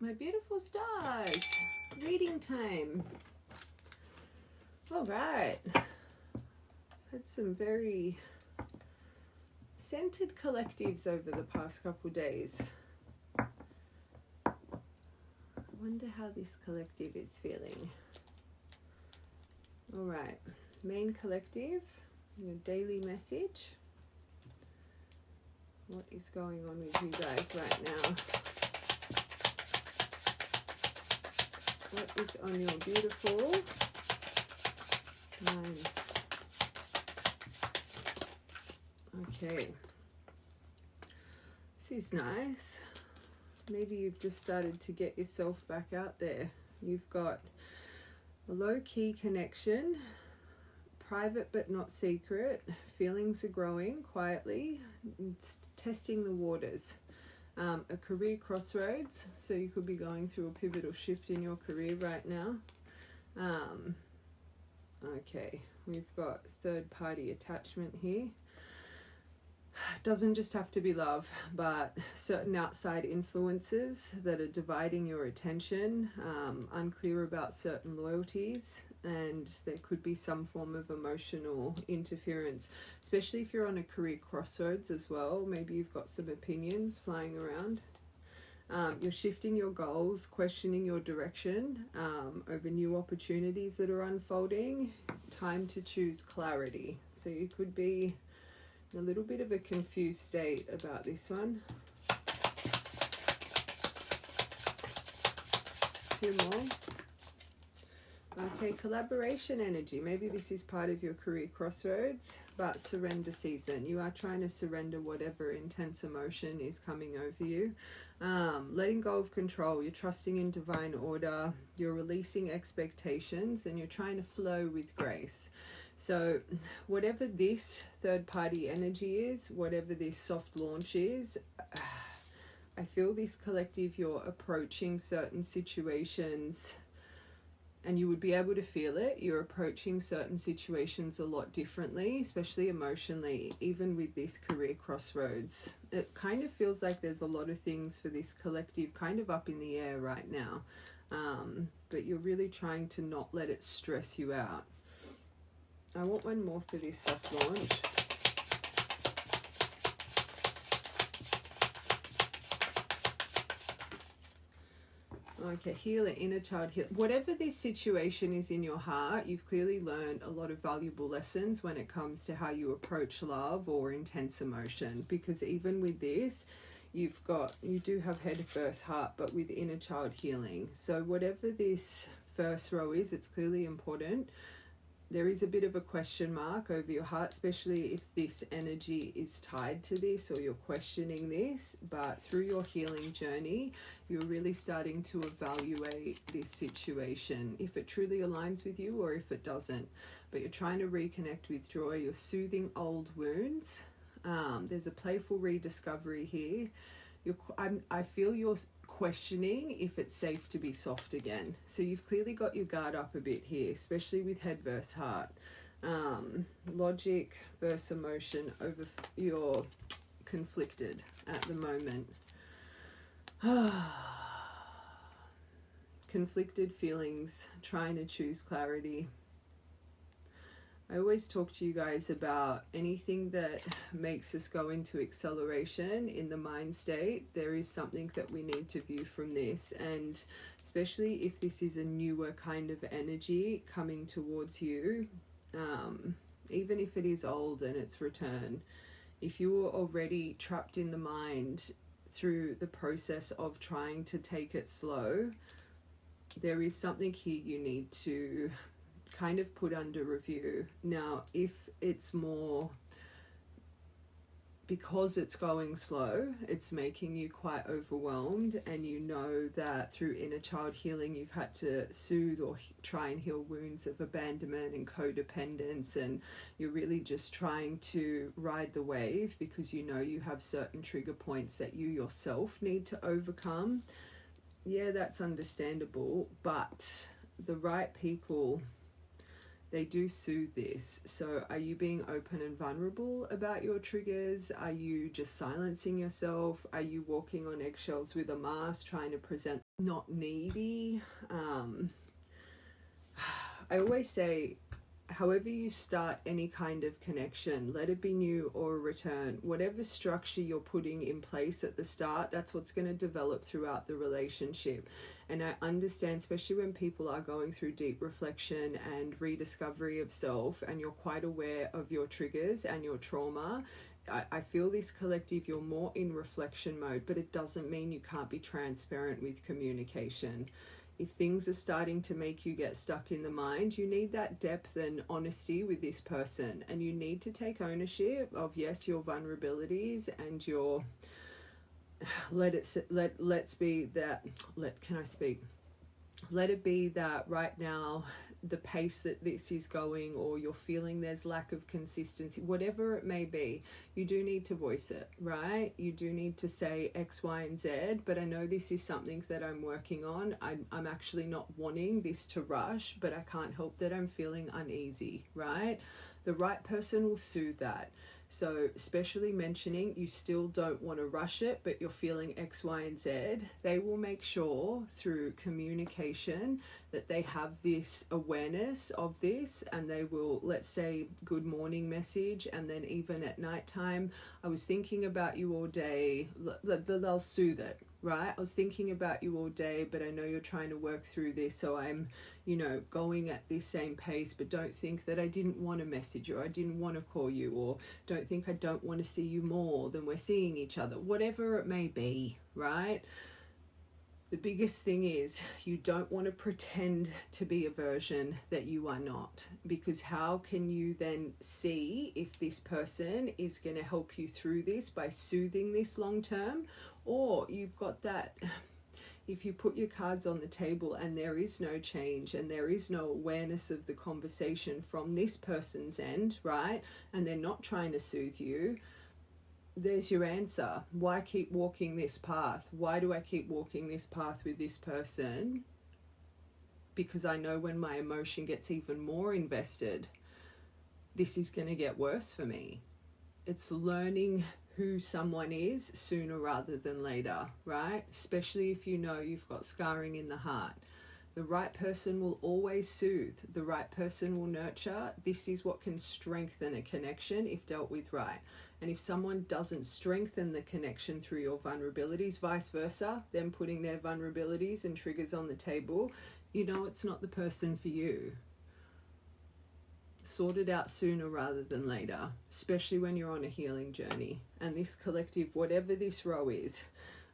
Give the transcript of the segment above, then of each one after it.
My beautiful stars. Reading time. All right. Had some very centered collectives over the past couple days. I wonder how this collective is feeling. All right. Main collective, your daily message. What is going on with you guys right now? What is on your beautiful minds? Okay. This is nice. Maybe you've just started to get yourself back out there. You've got a low-key connection, private but not secret. Feelings are growing quietly. It's testing the waters. A career crossroads, so you could be going through a pivotal shift in your career right now. Okay, we've got third-party attachment here. Doesn't just have to be love, but certain outside influences that are dividing your attention, unclear about certain loyalties, and there could be some form of emotional interference, especially if you're on a career crossroads as well. Maybe you've got some opinions flying around. You're shifting your goals, questioning your direction over new opportunities that are unfolding. Time to choose clarity. So you could be in a little bit of a confused state about this one. Two more. Okay, collaboration energy. Maybe this is part of your career crossroads, but surrender season. You are trying to surrender whatever intense emotion is coming over you. Letting go of control. You're trusting in divine order. You're releasing expectations and you're trying to flow with grace. So whatever this third-party energy is, whatever this soft launch is, I feel this collective, you're approaching certain situations and you would be able to feel it. You're approaching certain situations a lot differently, especially emotionally, even with this career crossroads. It kind of feels like there's a lot of things for this collective kind of up in the air right now. But you're really trying to not let it stress you out. I want one more for this soft launch. Okay, healer, inner child healer. Whatever this situation is in your heart, you've clearly learned a lot of valuable lessons when it comes to how you approach love or intense emotion. Because even with this, you do have head first heart, but with inner child healing. So whatever this first row is, it's clearly important. There is a bit of a question mark over your heart, especially if this energy is tied to this or you're questioning this. But through your healing journey, you're really starting to evaluate this situation, if it truly aligns with you or if it doesn't. But you're trying to reconnect with joy. You're soothing old wounds. There's a playful rediscovery here. I feel you're questioning if it's safe to be soft again. So you've clearly got your guard up a bit here, especially with head versus heart. Logic versus emotion over you're conflicted at the moment. Conflicted feelings, trying to choose clarity. I always talk to you guys about anything that makes us go into acceleration in the mind state. There is something that we need to view from this, and especially if this is a newer kind of energy coming towards you, even if it is old and it's return, if you were already trapped in the mind through the process of trying to take it slow, there is something here you need to kind of put under review. Now, if it's more because it's going slow, it's making you quite overwhelmed, and you know that through inner child healing you've had to soothe or try and heal wounds of abandonment and codependence, and you're really just trying to ride the wave because you know you have certain trigger points that you yourself need to overcome. Yeah, that's understandable, but the right people, they do soothe this. So are you being open and vulnerable about your triggers? Are you just silencing yourself? Are you walking on eggshells with a mask, trying to present not needy? I always say, however you start any kind of connection, let it be new or a return, whatever structure you're putting in place at the start, that's what's going to develop throughout the relationship. And I understand, especially when people are going through deep reflection and rediscovery of self, and you're quite aware of your triggers and your trauma, I feel this collective, you're more in reflection mode, but it doesn't mean you can't be transparent with communication. If things are starting to make you get stuck in the mind, you need that depth and honesty with this person, and you need to take ownership of, yes, your vulnerabilities and your let it be that right now the pace that this is going, or you're feeling there's lack of consistency, whatever it may be, you do need to voice it, right? You do need to say X, Y, and Z, but I know this is something that I'm working on. I'm actually not wanting this to rush, but I can't help that I'm feeling uneasy, right? The right person will soothe that. So especially mentioning you still don't want to rush it, but you're feeling X, Y, and Z, they will make sure through communication that they have this awareness of this, and they will, let's say, good morning message, and then even at nighttime, I was thinking about you all day, they'll soothe it, right? I was thinking about you all day, but I know you're trying to work through this, so I'm, going at this same pace, but don't think that I didn't want to message you, or I didn't want to call you, or don't think I don't want to see you more than we're seeing each other, whatever it may be, right? The biggest thing is you don't want to pretend to be a version that you are not, because how can you then see if this person is going to help you through this by soothing this long term, or you've got that, if you put your cards on the table and there is no change and there is no awareness of the conversation from this person's end, right, and they're not trying to soothe you, there's your answer. Why keep walking this path? Why do I keep walking this path with this person? Because I know when my emotion gets even more invested, this is going to get worse for me. It's learning who someone is sooner rather than later, right? Especially if you know you've got scarring in the heart. The right person will always soothe. The right person will nurture. This is what can strengthen a connection if dealt with right. And if someone doesn't strengthen the connection through your vulnerabilities, vice versa, them putting their vulnerabilities and triggers on the table, it's not the person for you. Sort it out sooner rather than later, especially when you're on a healing journey. And this collective, whatever this row is,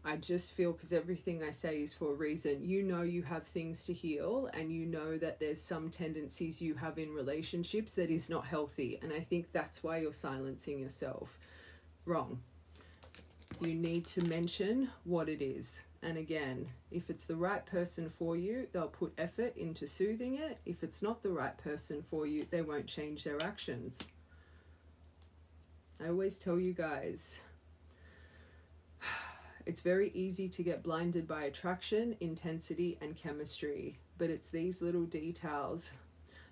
I just feel, because everything I say is for a reason, you have things to heal, and you know that there's some tendencies you have in relationships that is not healthy. And I think that's why you're silencing yourself. Wrong. You need to mention what it is. And again, if it's the right person for you, they'll put effort into soothing it. If it's not the right person for you, they won't change their actions. I always tell you guys, it's very easy to get blinded by attraction, intensity, and chemistry. But it's these little details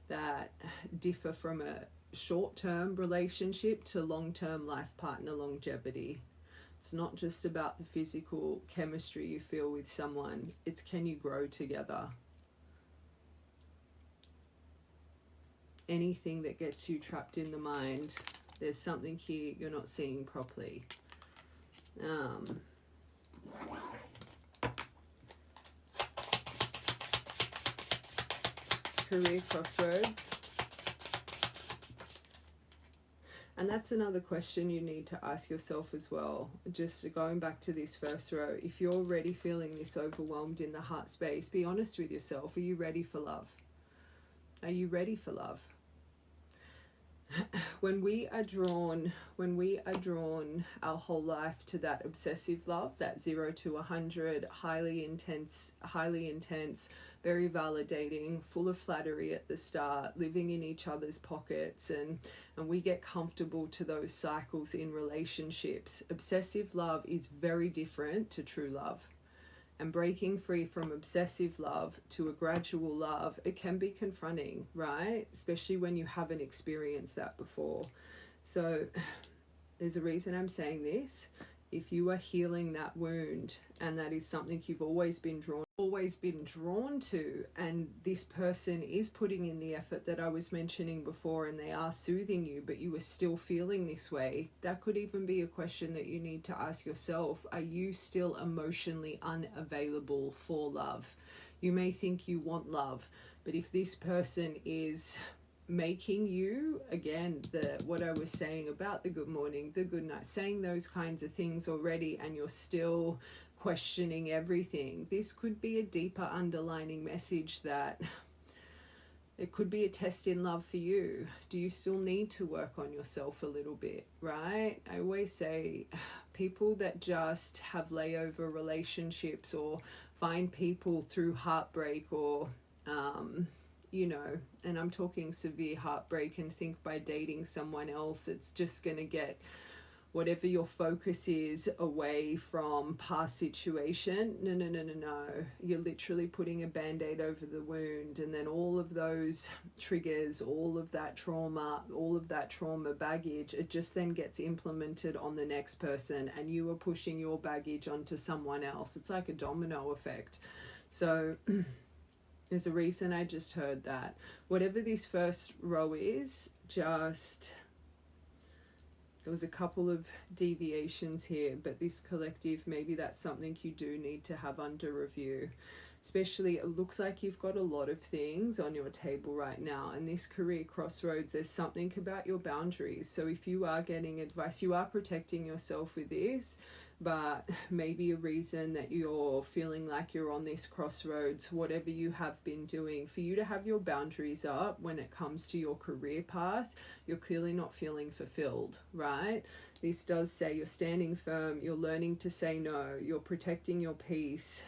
that differ from a short-term relationship to long-term life partner longevity. It's not just about the physical chemistry you feel with someone. It's, can you grow together? Anything that gets you trapped in the mind, there's something here you're not seeing properly. Career crossroads. And that's another question you need to ask yourself as well. Just going back to this first row, if you're already feeling this overwhelmed in the heart space, be honest with yourself. Are you ready for love? Are you ready for love? When we are drawn our whole life to that obsessive love, that 0 to 100, highly intense, very validating, full of flattery at the start, living in each other's pockets, and we get comfortable to those cycles in relationships. Obsessive love is very different to true love. And breaking free from obsessive love to a gradual love, it can be confronting, right? Especially when you haven't experienced that before. So there's a reason I'm saying this. If you are healing that wound, and that is something you've always been drawn to, and this person is putting in the effort that I was mentioning before, and they are soothing you, but you are still feeling this way, that could even be a question that you need to ask yourself. Are you still emotionally unavailable for love? You may think you want love, but if this person is making you, again, what I was saying about the good morning, the good night, saying those kinds of things already, and you're still questioning everything, this could be a deeper underlining message that it could be a test in love for you. Do you still need to work on yourself a little bit, right? I always say people that just have layover relationships, or find people through heartbreak, or you know, and I'm talking severe heartbreak, and think by dating someone else, it's just going to get whatever your focus is away from past situation. No. You're literally putting a band-aid over the wound, and then all of those triggers, all of that trauma baggage, it just then gets implemented on the next person, and you are pushing your baggage onto someone else. It's like a domino effect. So there's a reason I just heard that. Whatever this first row is, just, there was a couple of deviations here, but this collective, maybe that's something you do need to have under review. Especially, it looks like you've got a lot of things on your table right now. And this career crossroads, there's something about your boundaries. So if you are getting advice, you are protecting yourself with this, but maybe a reason that you're feeling like you're on this crossroads, whatever you have been doing, for you to have your boundaries up when it comes to your career path, you're clearly not feeling fulfilled, right? This does say you're standing firm, you're learning to say no, you're protecting your peace,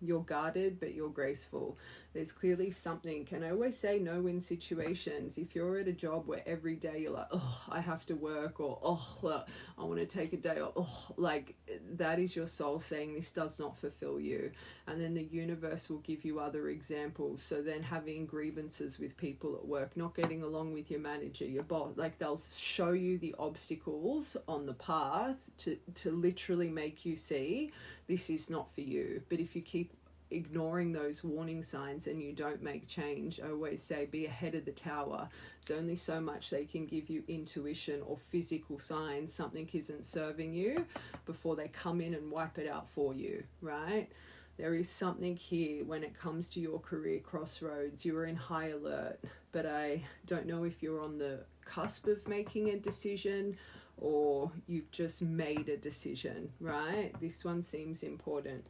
you're guarded, but you're graceful. There's clearly something, and I always say no in situations. If you're at a job where every day you're like, oh, I have to work, or oh, I want to take a day off, oh, like that is your soul saying this does not fulfill you. And then the universe will give you other examples. So then having grievances with people at work, not getting along with your manager, your boss, like they'll show you the obstacles on the path to literally make you see this is not for you. But if you keep ignoring those warning signs and you don't make change, I always say be ahead of the tower. There's only so much they can give you intuition or physical signs something isn't serving you before they come in and wipe it out for you, right? There is something here when it comes to your career crossroads. You are in high alert, but I don't know if you're on the cusp of making a decision or you've just made a decision, right? This one seems important.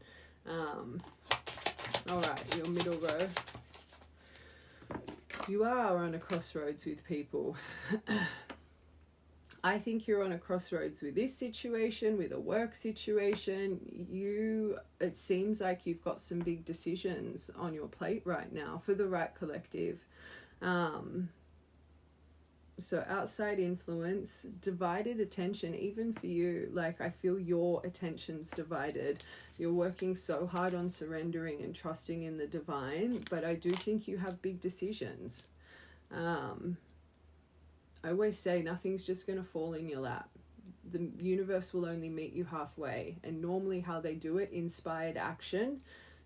All right, your middle row. You are on a crossroads with people. I think you're on a crossroads with this situation, with a work situation. It seems like you've got some big decisions on your plate right now for the right collective. So outside influence, divided attention, even for you. Like, I feel your attention's divided. You're working so hard on surrendering and trusting in the divine, but I do think you have big decisions. I always say nothing's just going to fall in your lap. The universe will only meet you halfway. And normally how they do it, inspired action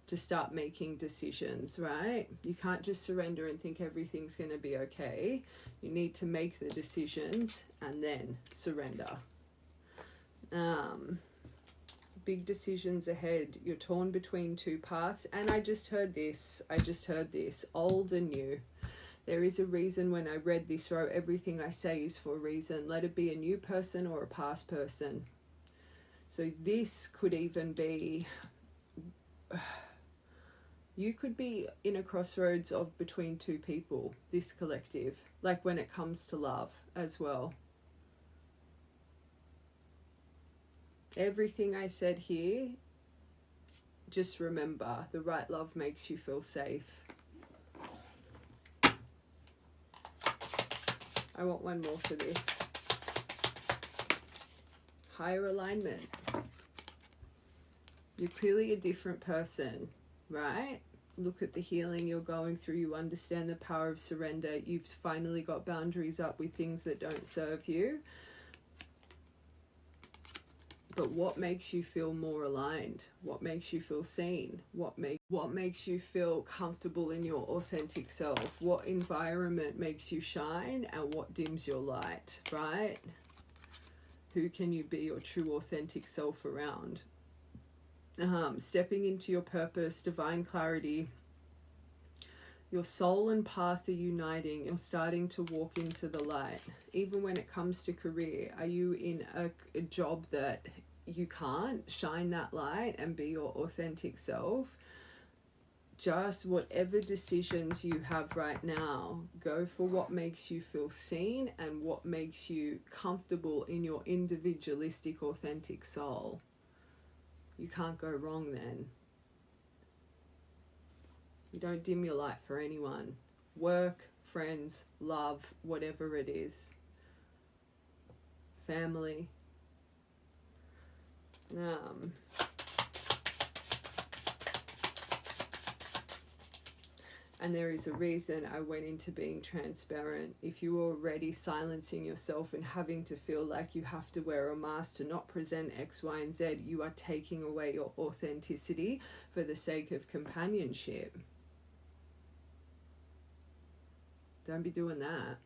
to start making decisions, right? You can't just surrender and think everything's going to be okay. You need to make the decisions and then surrender. Big decisions ahead. You're torn between two paths. And I just heard this, old and new. There is a reason when I read this row, everything I say is for a reason. Let it be a new person or a past person. So this could even be, you could be in a crossroads of between two people, this collective, like when it comes to love as well. Everything I said here, just remember, the right love makes you feel safe. I want one more for this. Higher alignment. You're clearly a different person, right? Look at the healing you're going through. You understand the power of surrender. You've finally got boundaries up with things that don't serve you. But what makes you feel more aligned? What makes you feel seen? What makes you feel comfortable in your authentic self? What environment makes you shine and what dims your light, right? Who can you be your true authentic self around? Stepping into your purpose, divine clarity. Your soul and path are uniting. You're starting to walk into the light. Even when it comes to career, are you in a job that you can't shine that light and be your authentic self? Just whatever decisions you have right now, go for what makes you feel seen and what makes you comfortable in your individualistic, authentic soul. You can't go wrong then. You don't dim your light for anyone. Work, friends, love, whatever it is. Family. And there is a reason I went into being transparent. If you were already silencing yourself and having to feel like you have to wear a mask to not present X, Y, and Z, you are taking away your authenticity for the sake of companionship. Don't be doing that.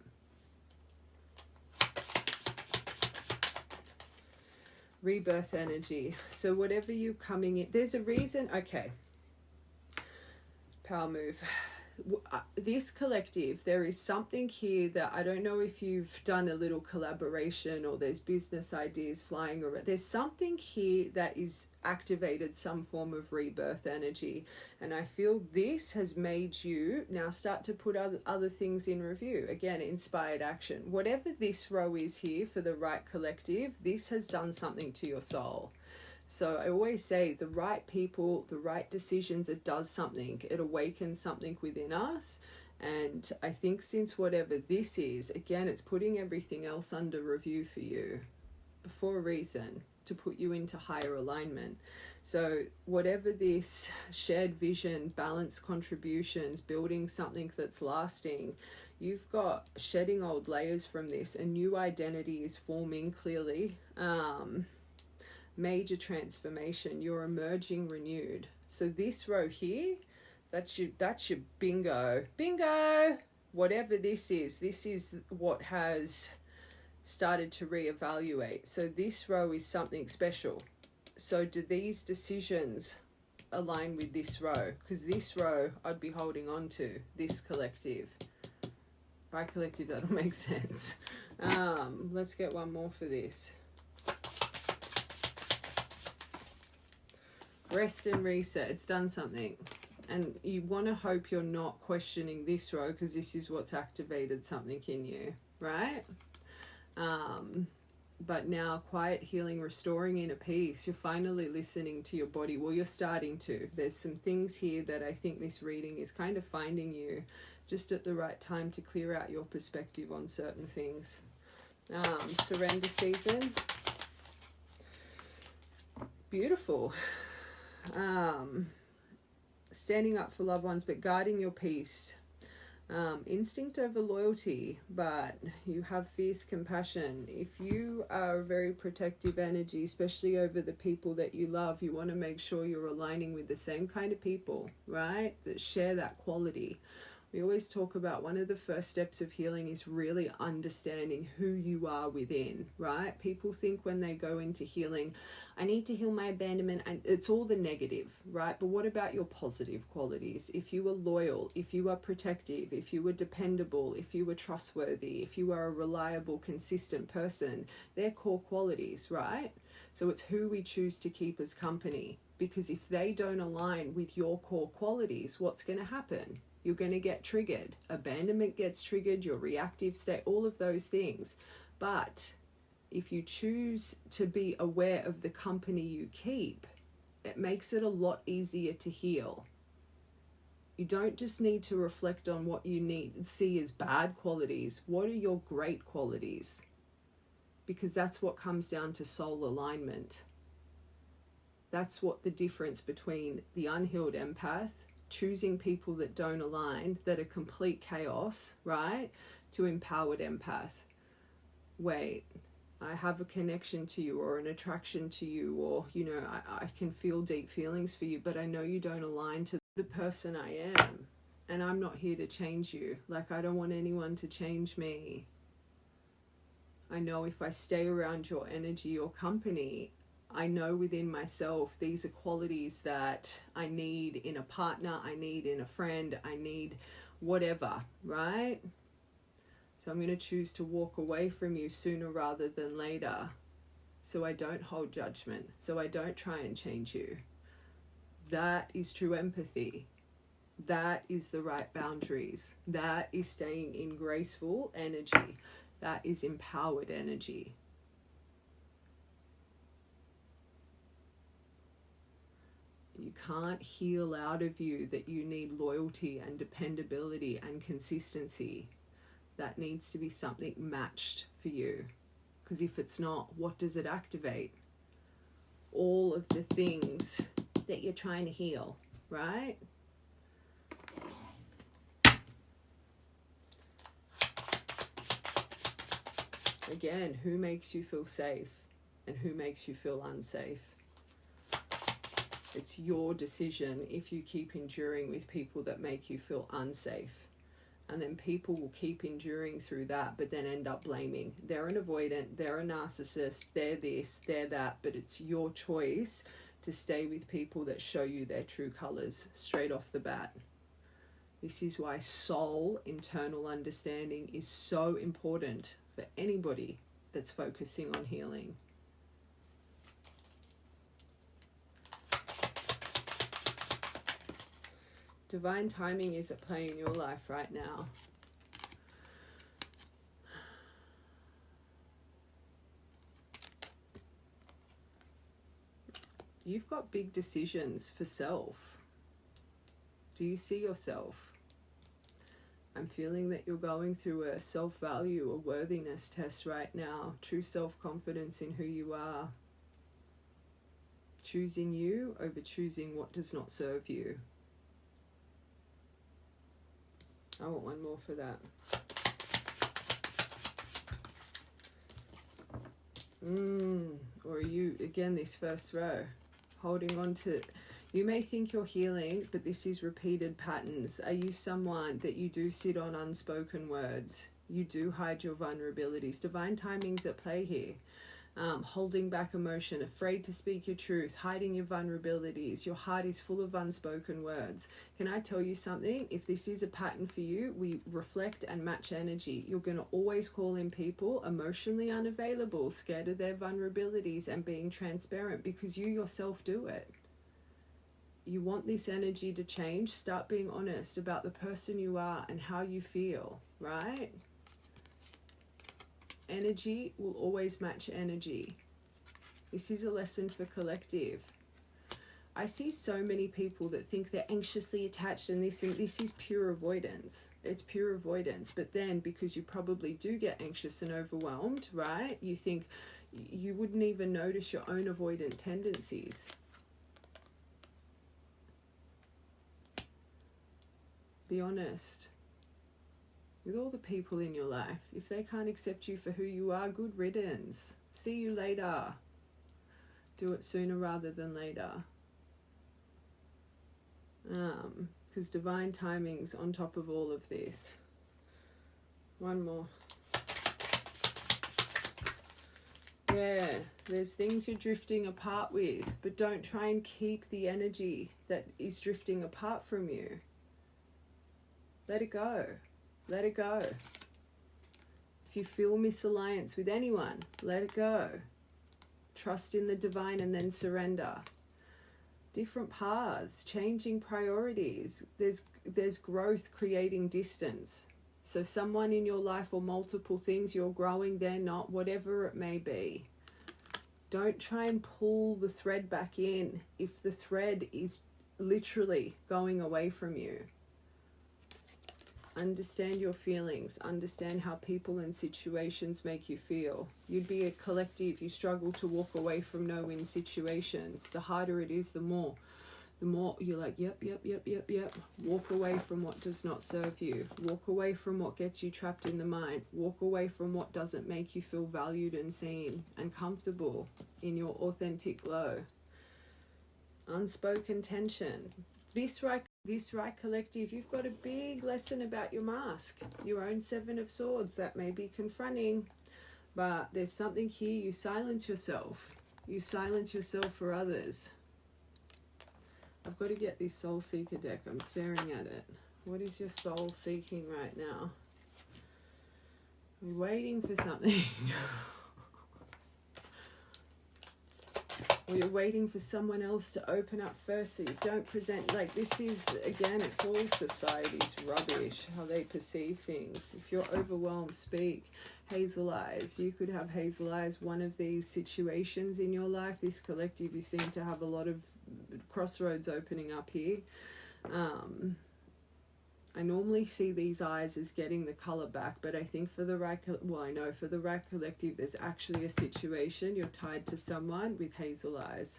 Rebirth energy. So whatever you're coming in, there's a reason. Okay. Power move. This collective, there is something here that I don't know if you've done a little collaboration or there's business ideas flying around. There's something here that is activated some form of rebirth energy. And I feel this has made you now start to put other things in review. Again, inspired action. Whatever this row is here for the right collective, this has done something to your soul. So I always say the right people, the right decisions, it does something. It awakens something within us. And I think since whatever this is, again, it's putting everything else under review for you for a reason, to put you into higher alignment. So whatever this shared vision, balanced contributions, building something that's lasting, you've got shedding old layers from this. A new identity is forming clearly. Major transformation. You're emerging renewed. So this row here, that's your bingo. Whatever this is what has started to reevaluate. So this row is something special. So do these decisions align with this row? Because this row I'd be holding on to, this collective. By collective, that'll make sense. Let's get one more for this. Rest and reset. It's done something. And you want to hope you're not questioning this row, because this is what's activated something in you, right? But now quiet, healing, restoring inner peace. You're finally listening to your body. Well, you're starting to. There's some things here that I think this reading is kind of finding you just at the right time to clear out your perspective on certain things. Surrender season. Beautiful. Standing up for loved ones, but guarding your peace. Instinct over loyalty, but you have fierce compassion. If you are a very protective energy, especially over the people that you love, you want to make sure you're aligning with the same kind of people, right? That share that quality. We always talk about one of the first steps of healing is really understanding who you are within, right? People think when they go into healing, I need to heal my abandonment, and it's all the negative, right? But what about your positive qualities? If you are loyal, if you are protective, if you are dependable, if you are trustworthy, if you are a reliable, consistent person, they're core qualities, right? So it's who we choose to keep as company, because if they don't align with your core qualities, what's going to happen? You're going to get triggered. Abandonment gets triggered, your reactive state, all of those things. But if you choose to be aware of the company you keep, it makes it a lot easier to heal. You don't just need to reflect on what you see as bad qualities. What are your great qualities? Because that's what comes down to soul alignment. That's what the difference between the unhealed empath, choosing people that don't align, that are complete chaos, right, to empowered empath. Wait, I have a connection to you or an attraction to you, or, you know, I can feel deep feelings for you, but I know you don't align to the person I am. And I'm not here to change you. Like, I don't want anyone to change me. I know if I stay around your energy or company, I know within myself these are qualities that I need in a partner, I need in a friend, I need whatever, right? So I'm going to choose to walk away from you sooner rather than later, so I don't hold judgment, so I don't try and change you. That is true empathy. That is the right boundaries. That is staying in graceful energy. That is empowered energy. You can't heal out of you that you need loyalty and dependability and consistency. That needs to be something matched for you. Because if it's not, what does it activate? All of the things that you're trying to heal, right? Again, who makes you feel safe and who makes you feel unsafe? It's your decision if you keep enduring with people that make you feel unsafe. And then people will keep enduring through that, but then end up blaming. They're an avoidant, they're a narcissist, they're this, they're that, but it's your choice to stay with people that show you their true colors straight off the bat. This is why soul internal understanding is so important for anybody that's focusing on healing. Divine timing is at play in your life right now. You've got big decisions for self. Do you see yourself? I'm feeling that you're going through a self-value, a worthiness test right now. True self-confidence in who you are. Choosing you over choosing what does not serve you. I want one more for that. Or are you, again, this first row, holding on to, you may think you're healing, but this is repeated patterns. Are you someone that you do sit on unspoken words? You do hide your vulnerabilities. Divine timing's at play here. Holding back emotion, afraid to speak your truth, hiding your vulnerabilities. Your heart is full of unspoken words. Can I tell you something? If this is a pattern for you, we reflect and match energy. You're going to always call in people emotionally unavailable, scared of their vulnerabilities and being transparent, because you yourself do it. You want this energy to change, start being honest about the person you are and how you feel, right? Energy will always match energy. This is a lesson for collective. I see so many people that think they're anxiously attached and this is pure avoidance. It's pure avoidance. But then because you probably do get anxious and overwhelmed, right? You think you wouldn't even notice your own avoidant tendencies. Be honest with all the people in your life. If they can't accept you for who you are, good riddance. See you later. Do it sooner rather than later. Because divine timing's on top of all of this. One more. Yeah, there's things you're drifting apart with, but don't try and keep the energy that is drifting apart from you. Let it go. Let it go. If you feel misalliance with anyone, let it go. Trust in the divine and then surrender. Different paths, changing priorities. There's growth creating distance. So someone in your life or multiple things, you're growing, they're not, whatever it may be. Don't try and pull the thread back in if the thread is literally going away from you. Understand your feelings. Understand how people and situations make you feel. You'd be a collective. You struggle to walk away from no-win situations. The harder it is, the more you're like, yep. Walk away from what does not serve you. Walk away from what gets you trapped in the mind. Walk away from what doesn't make you feel valued and seen and comfortable in your authentic glow. Unspoken tension. This right collective, you've got a big lesson about your mask, your own Seven of Swords. That may be confronting, but there's something here. You silence yourself. You silence yourself for others. I've got to get this Soul Seeker deck. I'm staring at it. What is your soul seeking right now? You're waiting for something. Or you're waiting for someone else to open up first so you don't present. Like, this is, again, it's all society's rubbish, how they perceive things. If you're overwhelmed, speak. Hazel eyes. You could have hazel eyes. One of these situations in your life, this collective, you seem to have a lot of crossroads opening up here. I normally see these eyes as getting the color back, but I think for the right, well, I know for the right collective, there's actually a situation. You're tied to someone with hazel eyes.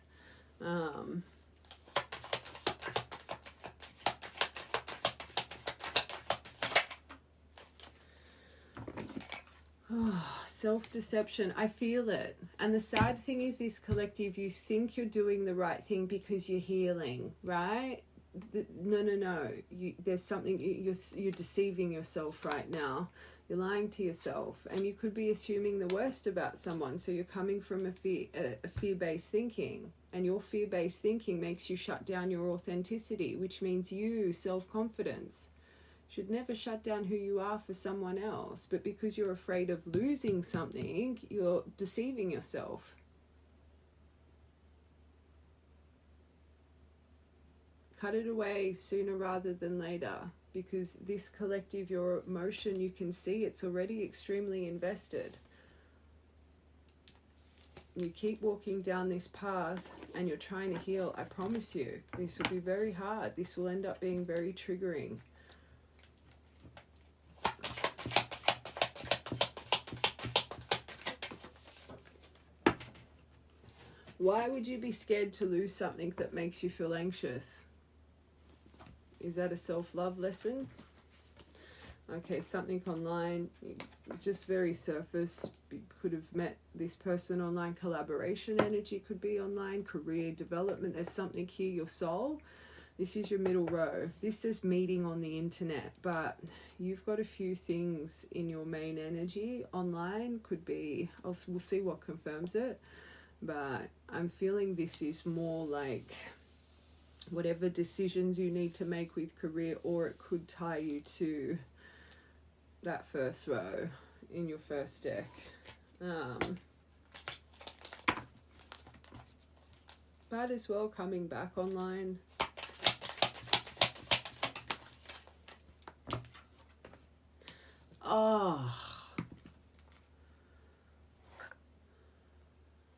Self-deception. I feel it. And the sad thing is, this collective, you think you're doing the right thing because you're healing, right? No. There's something, you're deceiving yourself right now. You're lying to yourself, and you could be assuming the worst about someone. So you're coming from a fear-based thinking, and your fear-based thinking makes you shut down your authenticity, which means you, self-confidence, should never shut down who you are for someone else. But because you're afraid of losing something, you're deceiving yourself. Cut it away sooner rather than later, because this collective, your emotion, you can see it's already extremely invested. You keep walking down this path and you're trying to heal. I promise you, this will be very hard. This will end up being very triggering. Why would you be scared to lose something that makes you feel anxious? Is that a self-love lesson? Okay, something online, just very surface. You could have met this person online. Collaboration energy could be online. Career development. There's something here. Your soul. This is your middle row. This is meeting on the internet, but you've got a few things in your main energy. Online could be, we'll see what confirms it, but I'm feeling this is more like whatever decisions you need to make with career, or it could tie you to that first row in your first deck. But as well, coming back online.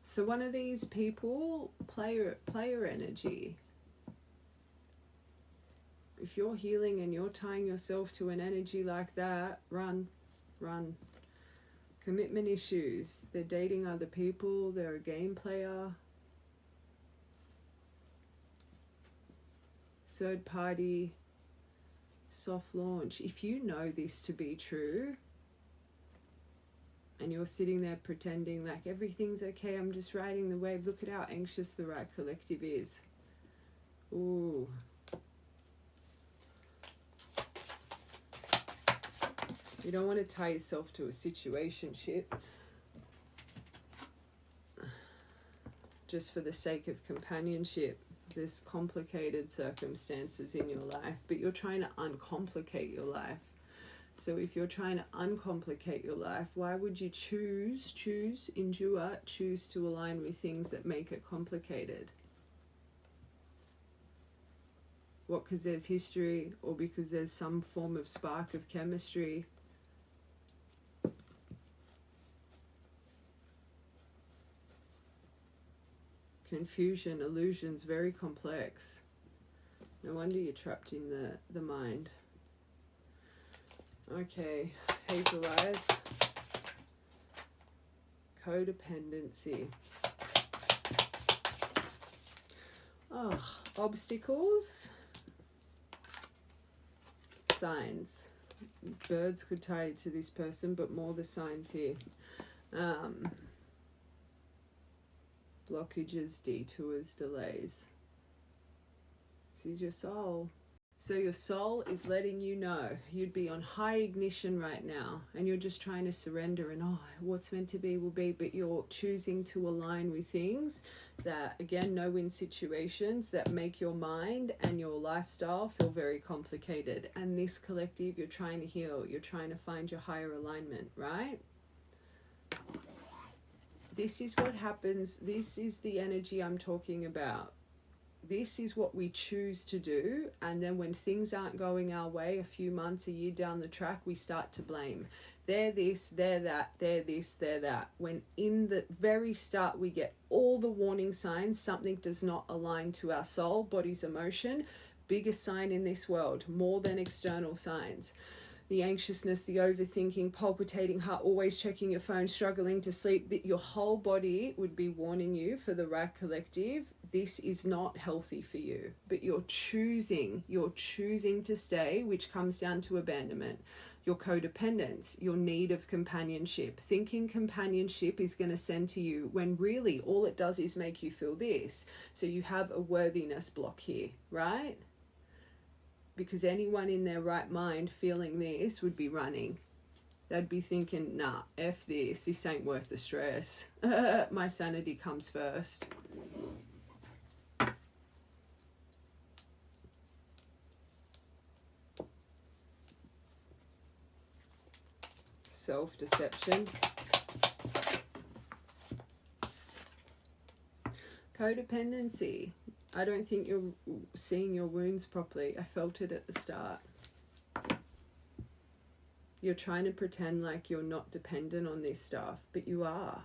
So one of these people, player energy. If you're healing and you're tying yourself to an energy like that, run. Commitment issues. They're dating other people. They're a game player. Third party. Soft launch. If you know this to be true, and you're sitting there pretending like everything's okay, I'm just riding the wave, look at how anxious the right collective is. Ooh. You don't want to tie yourself to a situationship just for the sake of companionship. There's complicated circumstances in your life, but you're trying to uncomplicate your life. So if you're trying to uncomplicate your life, why would you choose to align with things that make it complicated? What, because there's history, or because there's some form of spark of chemistry? Confusion, illusions, very complex. No wonder you're trapped in the mind. Okay, Hazel Eyes. Codependency. Oh, obstacles. Signs. Birds could tie you to this person, but more the signs here. Blockages, detours, delays. This is your soul. So your soul is letting you know you'd be on high ignition right now, and you're just trying to surrender and, oh, what's meant to be will be, but you're choosing to align with things that, again, no-win situations that make your mind and your lifestyle feel very complicated. And this collective, you're trying to heal. You're trying to find your higher alignment, right? This is what happens. This is the energy I'm talking about. This is what we choose to do, and then when things aren't going our way a few months, a year down the track, we start to blame. They're this, they're that, they're this, they're that. When in the very start we get all the warning signs something does not align to our soul, body's emotion, biggest sign in this world, more than external signs. The anxiousness, the overthinking, palpitating heart, always checking your phone, struggling to sleep, that your whole body would be warning you for the right collective. This is not healthy for you, but you're choosing to stay, which comes down to abandonment, your codependence, your need of companionship, thinking companionship is going to send to you when really all it does is make you feel this. So you have a worthiness block here, right? Because anyone in their right mind feeling this would be running. They'd be thinking, nah, F this ain't worth the stress. My sanity comes first. Self-deception. Codependency. I don't think you're seeing your wounds properly. I felt it at the start. You're trying to pretend like you're not dependent on this stuff, but you are.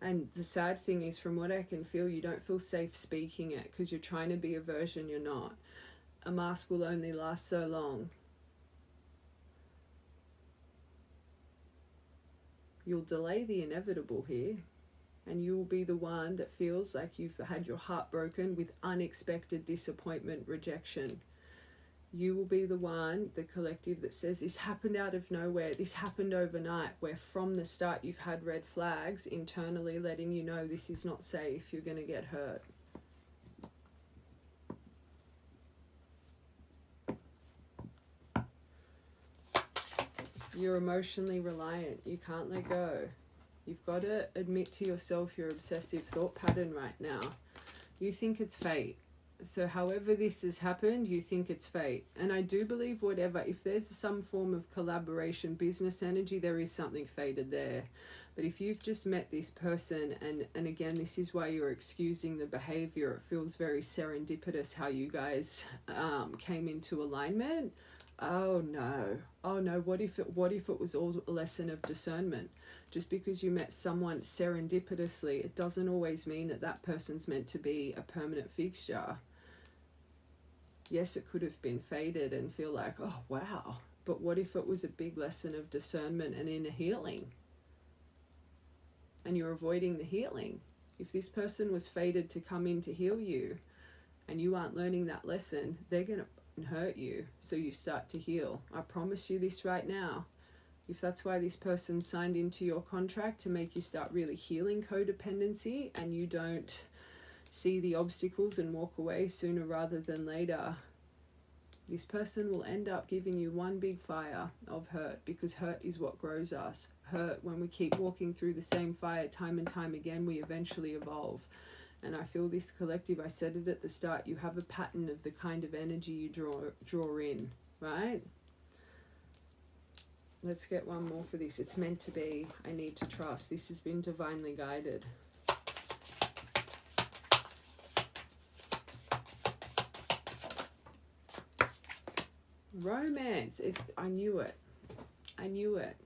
And the sad thing is, from what I can feel, you don't feel safe speaking it because you're trying to be a version you're not. A mask will only last so long. You'll delay the inevitable here. And you will be the one that feels like you've had your heart broken with unexpected disappointment, rejection. You will be the one, the collective, that says this happened out of nowhere, this happened overnight, where from the start you've had red flags internally letting you know this is not safe, you're going to get hurt. You're emotionally reliant. You can't let go. You've got to admit to yourself your obsessive thought pattern right now. You think it's fate. So however this has happened, you think it's fate. And I do believe whatever, if there's some form of collaboration, business energy, there is something fated there. But if you've just met this person, and again, this is why you're excusing the behavior, it feels very serendipitous how you guys came into alignment. Oh no, what if it was all a lesson of discernment? Just because you met someone serendipitously, it doesn't always mean that that person's meant to be a permanent fixture. Yes, it could have been fated and feel like, oh wow, but what if it was a big lesson of discernment and inner healing? And you're avoiding the healing. If this person was fated to come in to heal you and you aren't learning that lesson, they're going to hurt you, so you start to heal. I promise you this right now. If that's why this person signed into your contract, to make you start really healing codependency, and you don't see the obstacles and walk away sooner rather than later, this person will end up giving you one big fire of hurt, because hurt is what grows us. Hurt, when we keep walking through the same fire time and time again, we eventually evolve. And I feel this collective, I said it at the start, you have a pattern of the kind of energy you draw in, right? Let's get one more for this. It's meant to be. I need to trust. This has been divinely guided. Romance. I knew it. I knew it.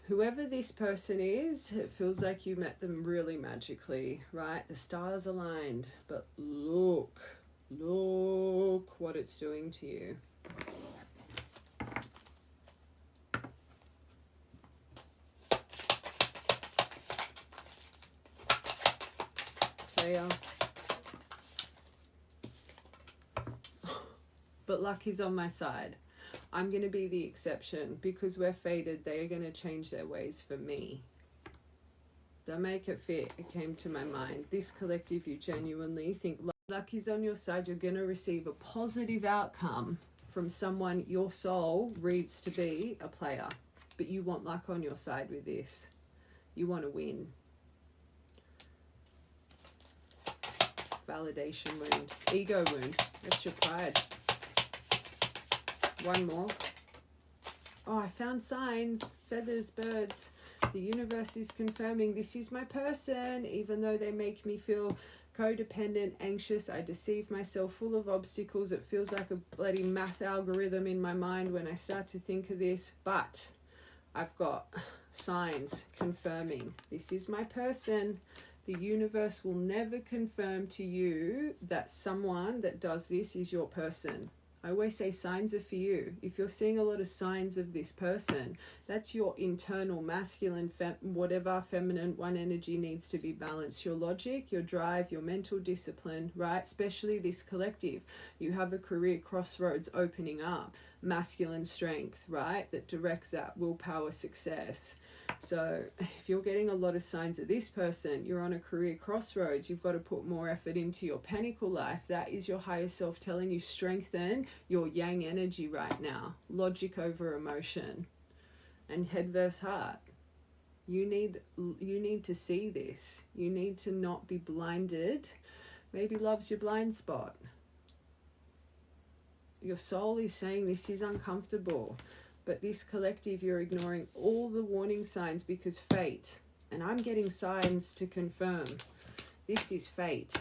Whoever this person is, it feels like you met them really magically, right? The stars aligned. But look look what it's doing to you. Player. But luck is on my side. I'm going to be the exception. Because we're fated, they are going to change their ways for me. Don't make it fit. It came to my mind. This collective, you genuinely think luck is on your side. You're going to receive a positive outcome from someone your soul reads to be a player. But you want luck on your side with this. You want to win. Validation wound. Ego wound. That's your pride. One more. Oh, I found signs. Feathers, birds. The universe is confirming this is my person. Even though they make me feel codependent, anxious, I deceive myself, full of obstacles. It feels like a bloody math algorithm in my mind when I start to think of this. But I've got signs confirming this is my person. The universe will never confirm to you that someone that does this is your person. I always say signs are for you. If you're seeing a lot of signs of this person, that's your internal masculine, whatever feminine one energy needs to be balanced. Your logic, your drive, your mental discipline, right? Especially this collective. You have a career crossroads opening up. Masculine strength, right? That directs that willpower success. So if you're getting a lot of signs of this person, you're on a career crossroads. You've got to put more effort into your pinnacle life. That is your higher self telling you strengthen your yang energy right now. Logic over emotion and head versus heart. You need to see this. You need to not be blinded. Maybe love's your blind spot. Your soul is saying this is uncomfortable. But this collective, you're ignoring all the warning signs because fate. And I'm getting signs to confirm. This is fate.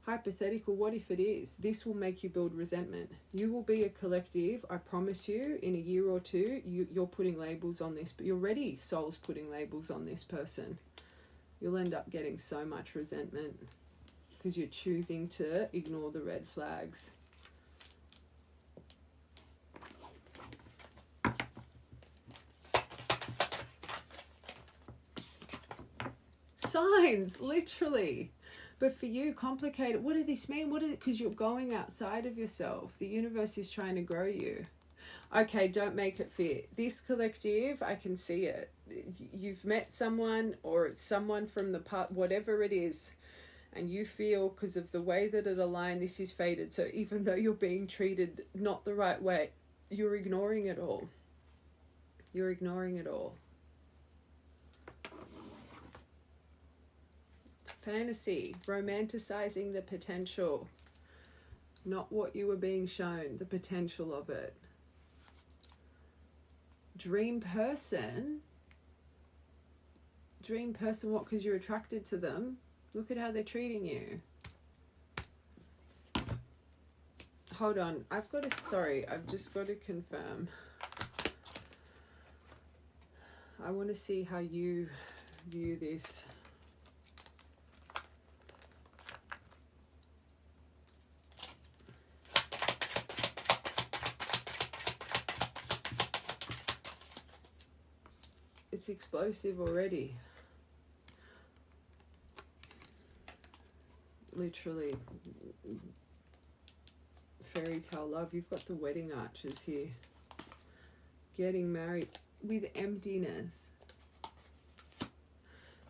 Hypothetical, what if it is? This will make you build resentment. You will be a collective, I promise you, in a year or two, you're putting labels on this. But you're already soul's putting labels on this person. You'll end up getting so much resentment because you're choosing to ignore the red flags. Signs, literally. But for you, complicated. What does this mean? What is it? Because you're going outside of yourself. The universe is trying to grow you. Okay, don't make it fit. This collective, I can see it. You've met someone, or it's someone from the past, whatever it is, and you feel because of the way that it aligned, this is fated. So even though you're being treated not the right way, you're ignoring it all. You're ignoring it all. Fantasy, romanticizing the potential, not what you were being shown, the potential of it. Dream person, what? Because you're attracted to them. Look at how they're treating you. Hold on, I've just got to confirm. I want to see how you view this. It's explosive already. Literally. Fairy tale love. You've got the wedding arches here. Getting married with emptiness.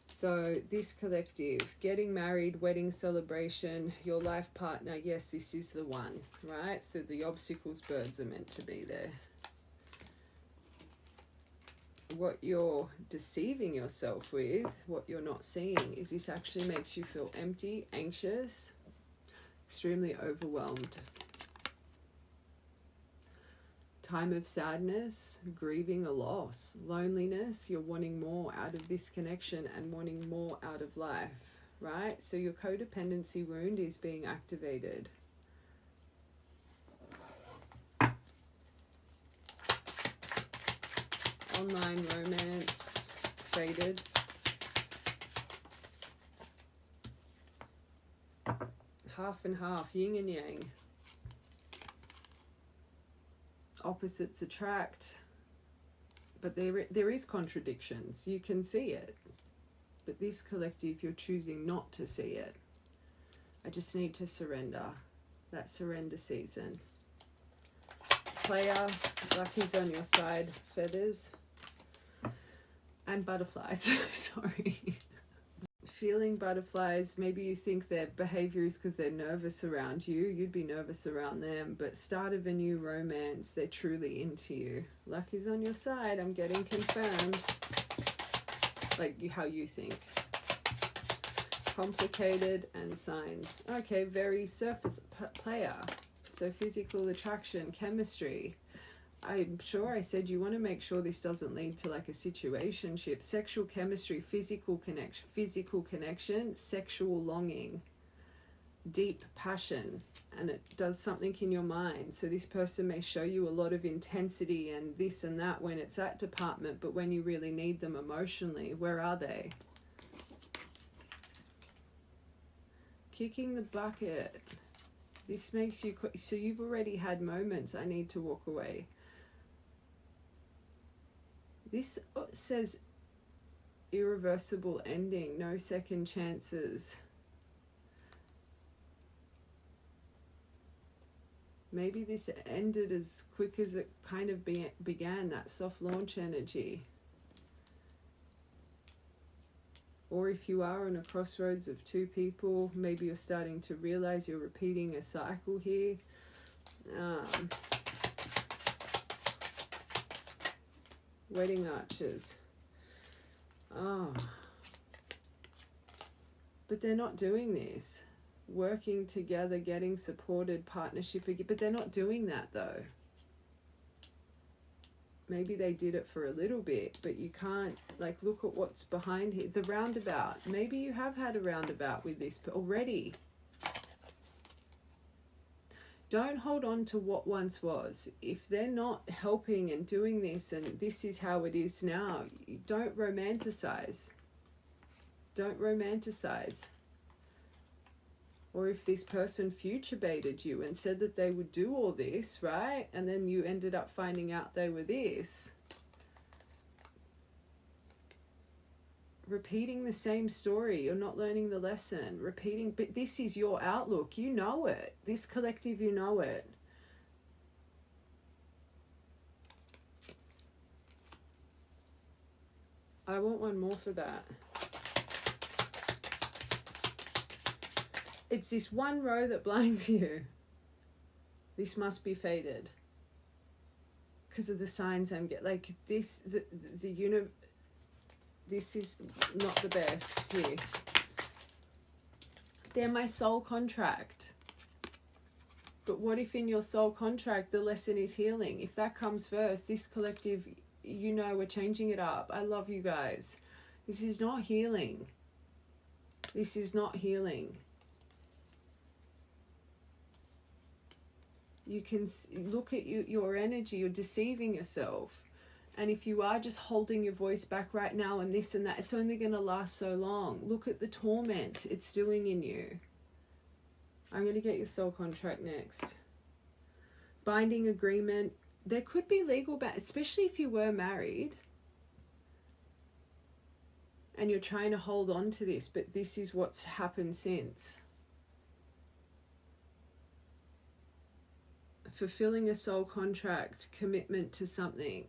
So this collective, getting married, wedding celebration, your life partner, yes, this is the one, right? So the obstacles, birds are meant to be there. What you're deceiving yourself with, what you're not seeing, is this actually makes you feel empty, anxious, extremely overwhelmed. Time of sadness, grieving a loss, loneliness, you're wanting more out of this connection and wanting more out of life, right? So your codependency wound is being activated. Online romance, faded. half and half, yin and yang. Opposites attract, but there is contradictions. You can see it, but this collective, you're choosing not to see it. I just need to surrender. That surrender season. Player, lucky's on your side, feathers. And butterflies, sorry. Feeling butterflies, maybe you think their behavior is because they're nervous around you. You'd be nervous around them, but start of a new romance, they're truly into you. Luck is on your side, I'm getting confirmed. Like how you think. Complicated and signs. Okay, very surface player. So physical attraction, chemistry. I'm sure I said you want to make sure this doesn't lead to like a situationship. Sexual chemistry, physical connection, sexual longing, deep passion, and it does something in your mind. So this person may show you a lot of intensity and this and that when it's at department, but when you really need them emotionally, where are they? Kicking the bucket. This makes you, so you've already had moments, I need to walk away. This says irreversible ending, no second chances. Maybe this ended as quick as it kind of began, that soft launch energy. Or if you are on a crossroads of two people, maybe you're starting to realize you're repeating a cycle here. Wedding archers. But they're not doing this. Working together, getting supported, partnership, but they're not doing that though. Maybe they did it for a little bit, but you can't, like, look at what's behind here. The roundabout. Maybe you have had a roundabout with this already. Don't hold on to what once was. If they're not helping and doing this and this is how it is now, don't romanticize. Don't romanticize. Or if this person future baited you and said that they would do all this, right? And then you ended up finding out they were this. Repeating the same story. You're not learning the lesson. Repeating, but this is your outlook. You know it. This collective, you know it. I want one more for that. It's this one row that blinds you. This must be fated. Because of the signs I'm getting. Like this, this is not the best here. They're my soul contract. But what if in your soul contract the lesson is healing? If that comes first, this collective, you know, we're changing it up. I love you guys. This is not healing. This is not healing. You can look at your energy, you're deceiving yourself. And if you are just holding your voice back right now and this and that, it's only going to last so long. Look at the torment it's doing in you. I'm going to get your soul contract next. Binding agreement. There could be legal, especially if you were married and you're trying to hold on to this, but this is what's happened since. Fulfilling a soul contract, commitment to something.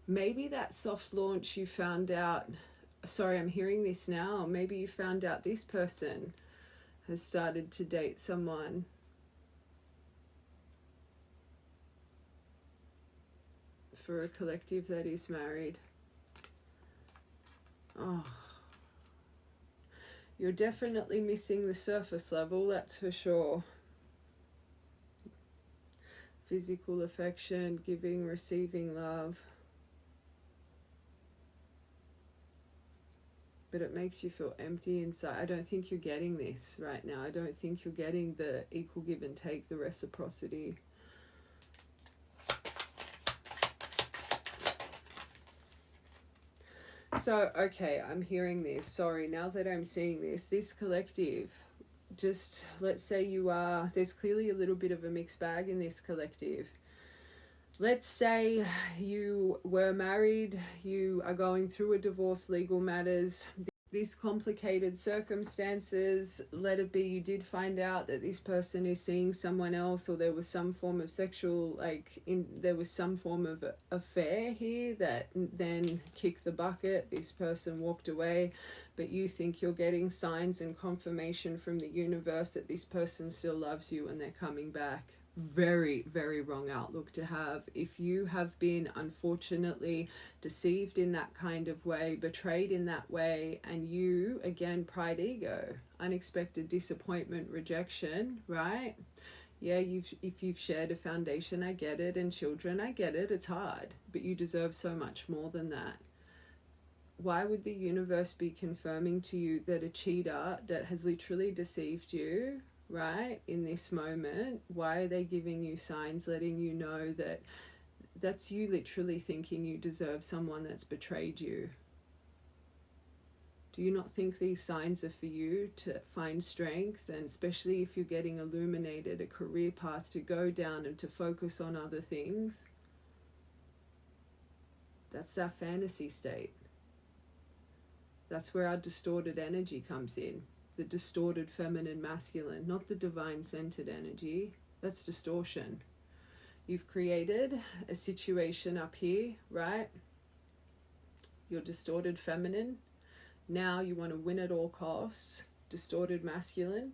Maybe that soft launch you found out, sorry, I'm hearing this now. Maybe you found out this person has started to date someone. For a collective that is married. Oh. You're definitely missing the surface level, that's for sure. Physical affection, giving, receiving love. but it makes you feel empty inside. I don't think you're getting this right now. I don't think you're getting the equal give and take, the reciprocity. So, okay, I'm hearing this. Sorry, now that I'm seeing this collective, just let's say there's clearly a little bit of a mixed bag in this collective. Let's say you were married, you are going through a divorce, legal matters, these complicated circumstances. Let it be you did find out that this person is seeing someone else, or there was some form of sexual, there was some form of affair here that then kicked the bucket. This person walked away, but you think you're getting signs and confirmation from the universe that this person still loves you and they're coming back. Very, very wrong outlook to have. If you have been unfortunately deceived in that kind of way, betrayed in that way, and you, again, pride, ego, unexpected disappointment, rejection, right? Yeah, if you've shared a foundation, I get it, and children, I get it, it's hard, but you deserve so much more than that. Why would the universe be confirming to you that a cheater that has literally deceived you, right, in this moment, why are they giving you signs letting you know that that's you literally thinking you deserve someone that's betrayed you? Do you not think these signs are for you to find strength, and especially if you're getting illuminated, a career path to go down and to focus on other things? That's our fantasy state. That's where our distorted energy comes in. The distorted feminine masculine, not the divine centered energy. That's distortion. You've created a situation up here, right? You're distorted feminine. Now you want to win at all costs. Distorted masculine.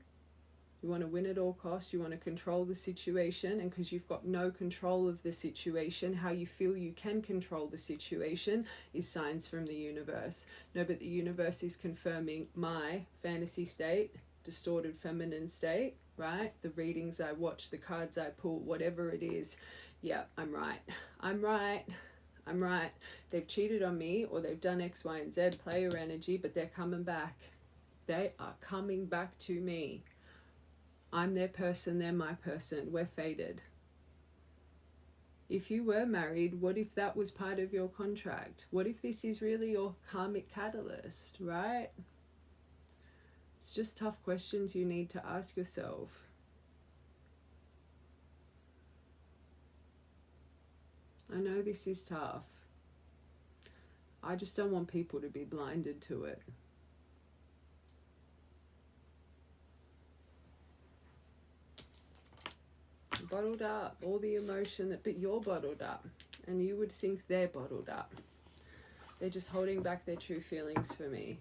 You want to win at all costs. You want to control the situation, and because you've got no control of the situation, how you feel you can control the situation is signs from the universe. No, but the universe is confirming my fantasy state, distorted feminine state, right? The readings I watch, the cards I pull, whatever it is. Yeah, I'm right. I'm right. I'm right. They've cheated on me, or they've done X, Y, and Z, player energy, but they're coming back. They are coming back to me. I'm their person, they're my person, we're fated. If you were married, what if that was part of your contract? What if this is really your karmic catalyst, right? It's just tough questions you need to ask yourself. I know this is tough. I just don't want people to be blinded to it. Bottled up, all the emotion but you're bottled up, and you would think they're bottled up. They're just holding back their true feelings for me.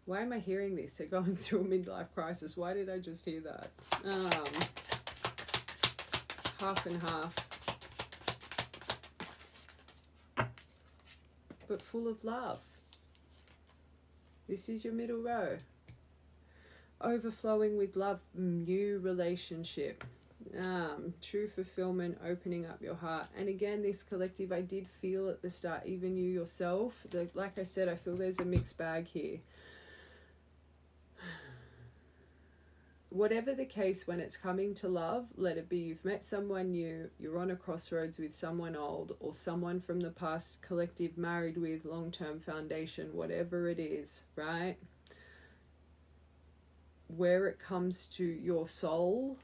Why am I hearing this? They're going through a midlife crisis. Why did I just hear that? Half and half. But full of love. This is your middle row. Overflowing with love, new relationship. True fulfillment, opening up your heart. And again, this collective, I did feel at the start, even you yourself, like I said, I feel there's a mixed bag here. Whatever the case, when it's coming to love, let it be you've met someone new, you're on a crossroads with someone old, or someone from the past, collective, married with, long-term foundation, whatever it is, right? Where it comes to your soul,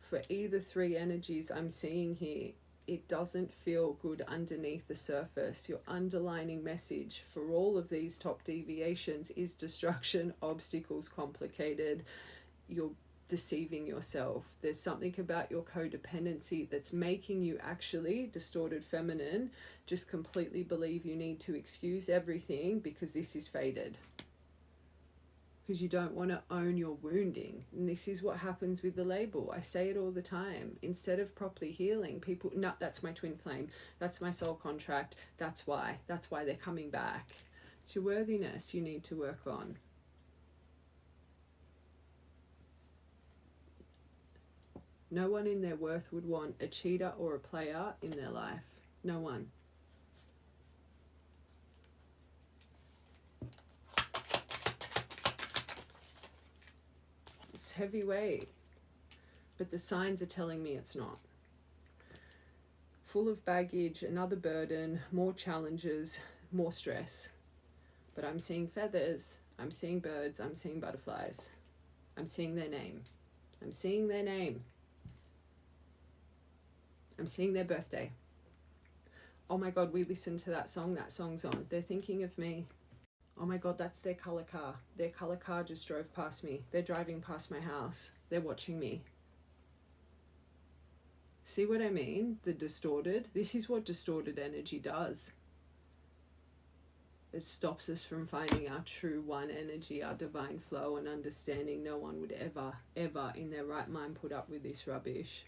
for either three energies I'm seeing here, it doesn't feel good underneath the surface. Your underlining message for all of these top deviations is destruction, obstacles, complicated. You're deceiving yourself. There's something about your codependency that's making you actually, distorted feminine, just completely believe you need to excuse everything because this is fated. Because you don't want to own your wounding. And this is what happens with the label. I say it all the time. Instead of properly healing, people, no, that's my twin flame. That's my soul contract. That's why they're coming back. It's your worthiness you need to work on. No one in their worth would want a cheater or a player in their life. No one. It's heavyweight. But the signs are telling me it's not. Full of baggage, another burden, more challenges, more stress. But I'm seeing feathers, I'm seeing birds, I'm seeing butterflies. I'm seeing their name. I'm seeing their name. I'm seeing their birthday. Oh my God, we listened to that song's on. They're thinking of me. Oh my God, that's their color car. Their color car just drove past me. They're driving past my house. They're watching me. See what I mean? The distorted. This is what distorted energy does. It stops us from finding our true one energy, our divine flow and understanding. No one would ever, ever in their right mind put up with this rubbish.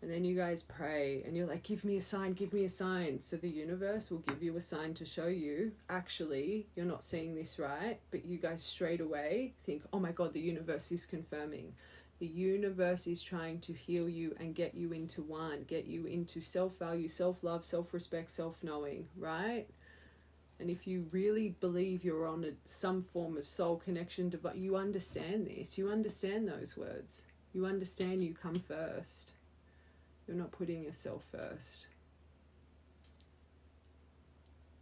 And then you guys pray and you're like, give me a sign, give me a sign. So the universe will give you a sign to show you, actually, you're not seeing this right. But you guys straight away think, oh my God, the universe is confirming. The universe is trying to heal you and get you into one, get you into self-value, self-love, self-respect, self-knowing, right? And if you really believe you're on some form of soul connection, you understand this. You understand those words. You understand you come first. You're not putting yourself first.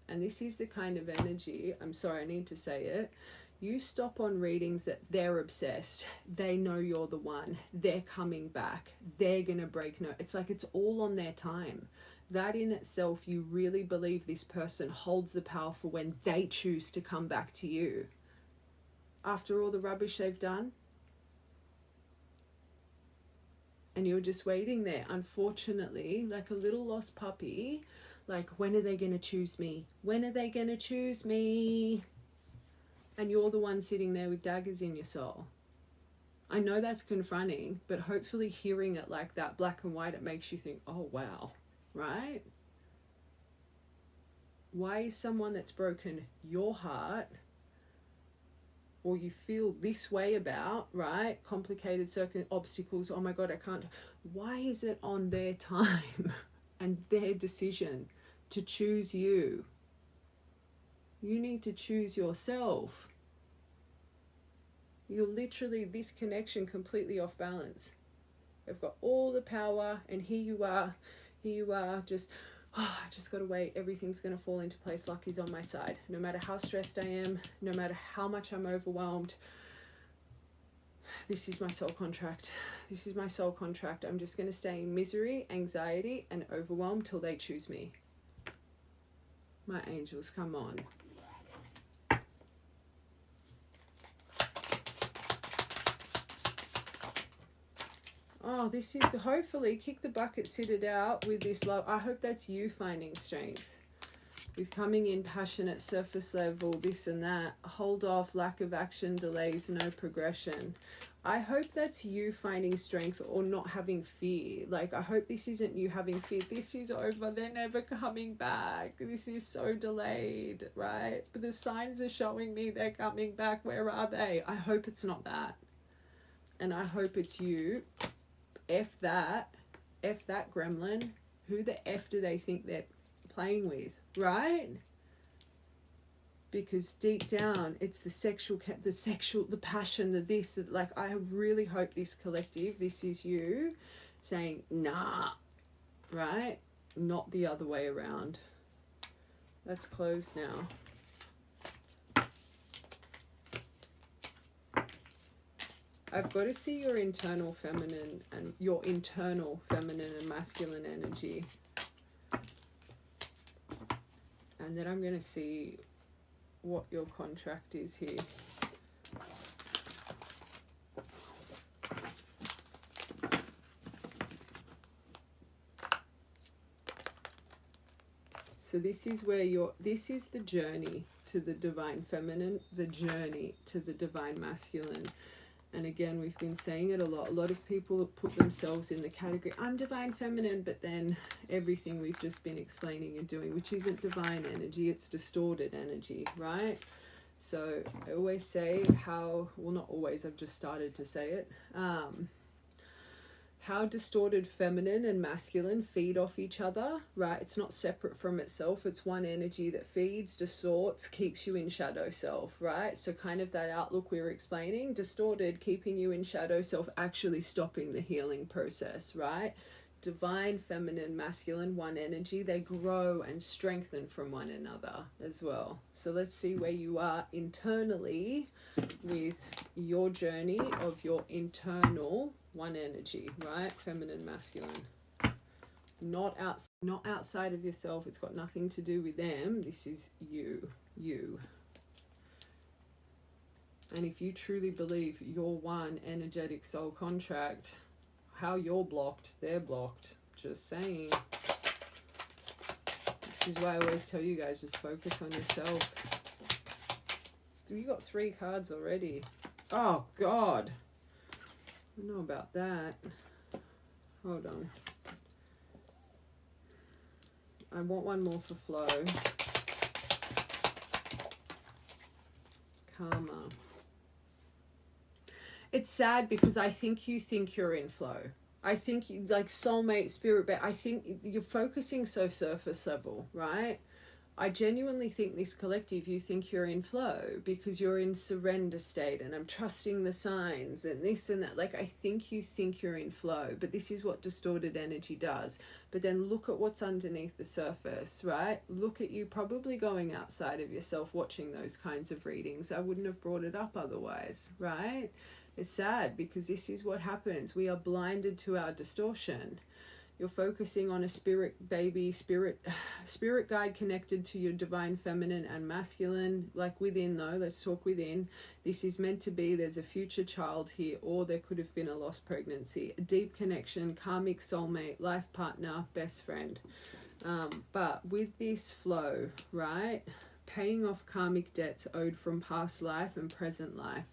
And this is the kind of energy, I'm sorry, I need to say it. You stop on readings that they're obsessed. They know you're the one. They're coming back. They're going to break no. It's like it's all on their time. That in itself, you really believe this person holds the power for when they choose to come back to you. After all the rubbish they've done. And you're just waiting there, unfortunately, like a little lost puppy. Like, when are they going to choose me? When are they going to choose me? And you're the one sitting there with daggers in your soul. I know that's confronting, but hopefully hearing it like that, black and white, it makes you think, oh, wow, right? Why is someone that's broken your heart, or you feel this way about, right? Complicated obstacles. Oh my God, I can't. Why is it on their time and their decision to choose you? You need to choose yourself. You're literally this connection completely off balance. They've got all the power and here you are just, I just got to wait. Everything's going to fall into place. Luck is on my side. No matter how stressed I am, no matter how much I'm overwhelmed, this is my soul contract. This is my soul contract. I'm just going to stay in misery, anxiety, and overwhelm till they choose me. My angels, come on. Oh, this is hopefully kick the bucket, sit it out with this love. I hope that's you finding strength. With coming in passionate, surface level, this and that. Hold off, lack of action, delays, no progression. I hope that's you finding strength or not having fear. Like, I hope this isn't you having fear. This is over. They're never coming back. This is so delayed, right? But the signs are showing me they're coming back. Where are they? I hope it's not that. And I hope it's you. F that gremlin. Who the F do they think they're playing with, right? Because deep down, it's the passion, the this, like, I really hope this collective, this is you saying, nah, right? Not the other way around. Let's close now. I've got to see your internal feminine and masculine energy. And then I'm going to see what your contract is here. So this is where this is the journey to the divine feminine, the journey to the divine masculine. And again, we've been saying it a lot. A lot of people put themselves in the category, I'm divine feminine, but then everything we've just been explaining and doing, which isn't divine energy, it's distorted energy, right? So I always say not always, I've just started to say it, how distorted feminine and masculine feed off each other, right? It's not separate from itself. It's one energy that feeds, distorts, keeps you in shadow self, right? So kind of that outlook we were explaining, distorted, keeping you in shadow self, actually stopping the healing process, right? Divine, feminine, masculine, one energy, they grow and strengthen from one another as well. So let's see where you are internally with your journey of your internal one energy, right? Feminine, masculine. Not outside of yourself. It's got nothing to do with them. This is you. And if you truly believe you're one energetic soul contract, how you're blocked, they're blocked. Just saying. This is why I always tell you guys, just focus on yourself. You got 3 cards already. Oh, God. I don't know about that. Hold on. I want one more for flow. Karma. It's sad because I think you think you're in flow. I think you, like soulmate, spirit, but I think you're focusing so surface level, right? I genuinely think this collective, you think you're in flow because you're in surrender state and I'm trusting the signs and this and that. Like, I think you think you're in flow, but this is what distorted energy does. But then look at what's underneath the surface, right? Look at you probably going outside of yourself, watching those kinds of readings. I wouldn't have brought it up otherwise, right? It's sad because this is what happens. We are blinded to our distortion. You're focusing on a spirit baby, spirit guide connected to your divine feminine and masculine, like within though, let's talk within. This is meant to be, there's a future child here, or there could have been a lost pregnancy, a deep connection, karmic soulmate, life partner, best friend. But with this flow, right, paying off karmic debts owed from past life and present life.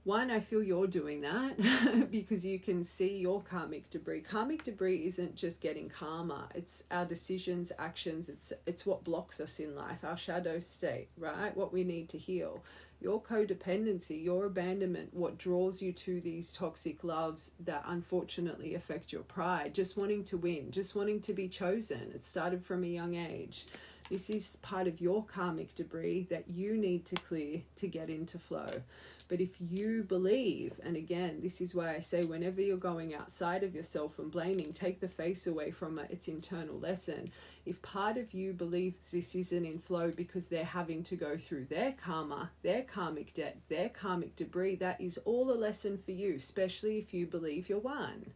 One, I feel you're doing that because you can see your karmic debris. Karmic debris isn't just getting karma. It's our decisions, actions. It's what blocks us in life, our shadow state, right? What we need to heal. Your codependency, your abandonment, what draws you to these toxic loves that unfortunately affect your pride. Just wanting to win, just wanting to be chosen. It started from a young age. This is part of your karmic debris that you need to clear to get into flow. But if you believe, and again, this is why I say whenever you're going outside of yourself and blaming, take the face away from its internal lesson. If part of you believes this isn't in flow because they're having to go through their karma, their karmic debt, their karmic debris, that is all a lesson for you, especially if you believe you're one.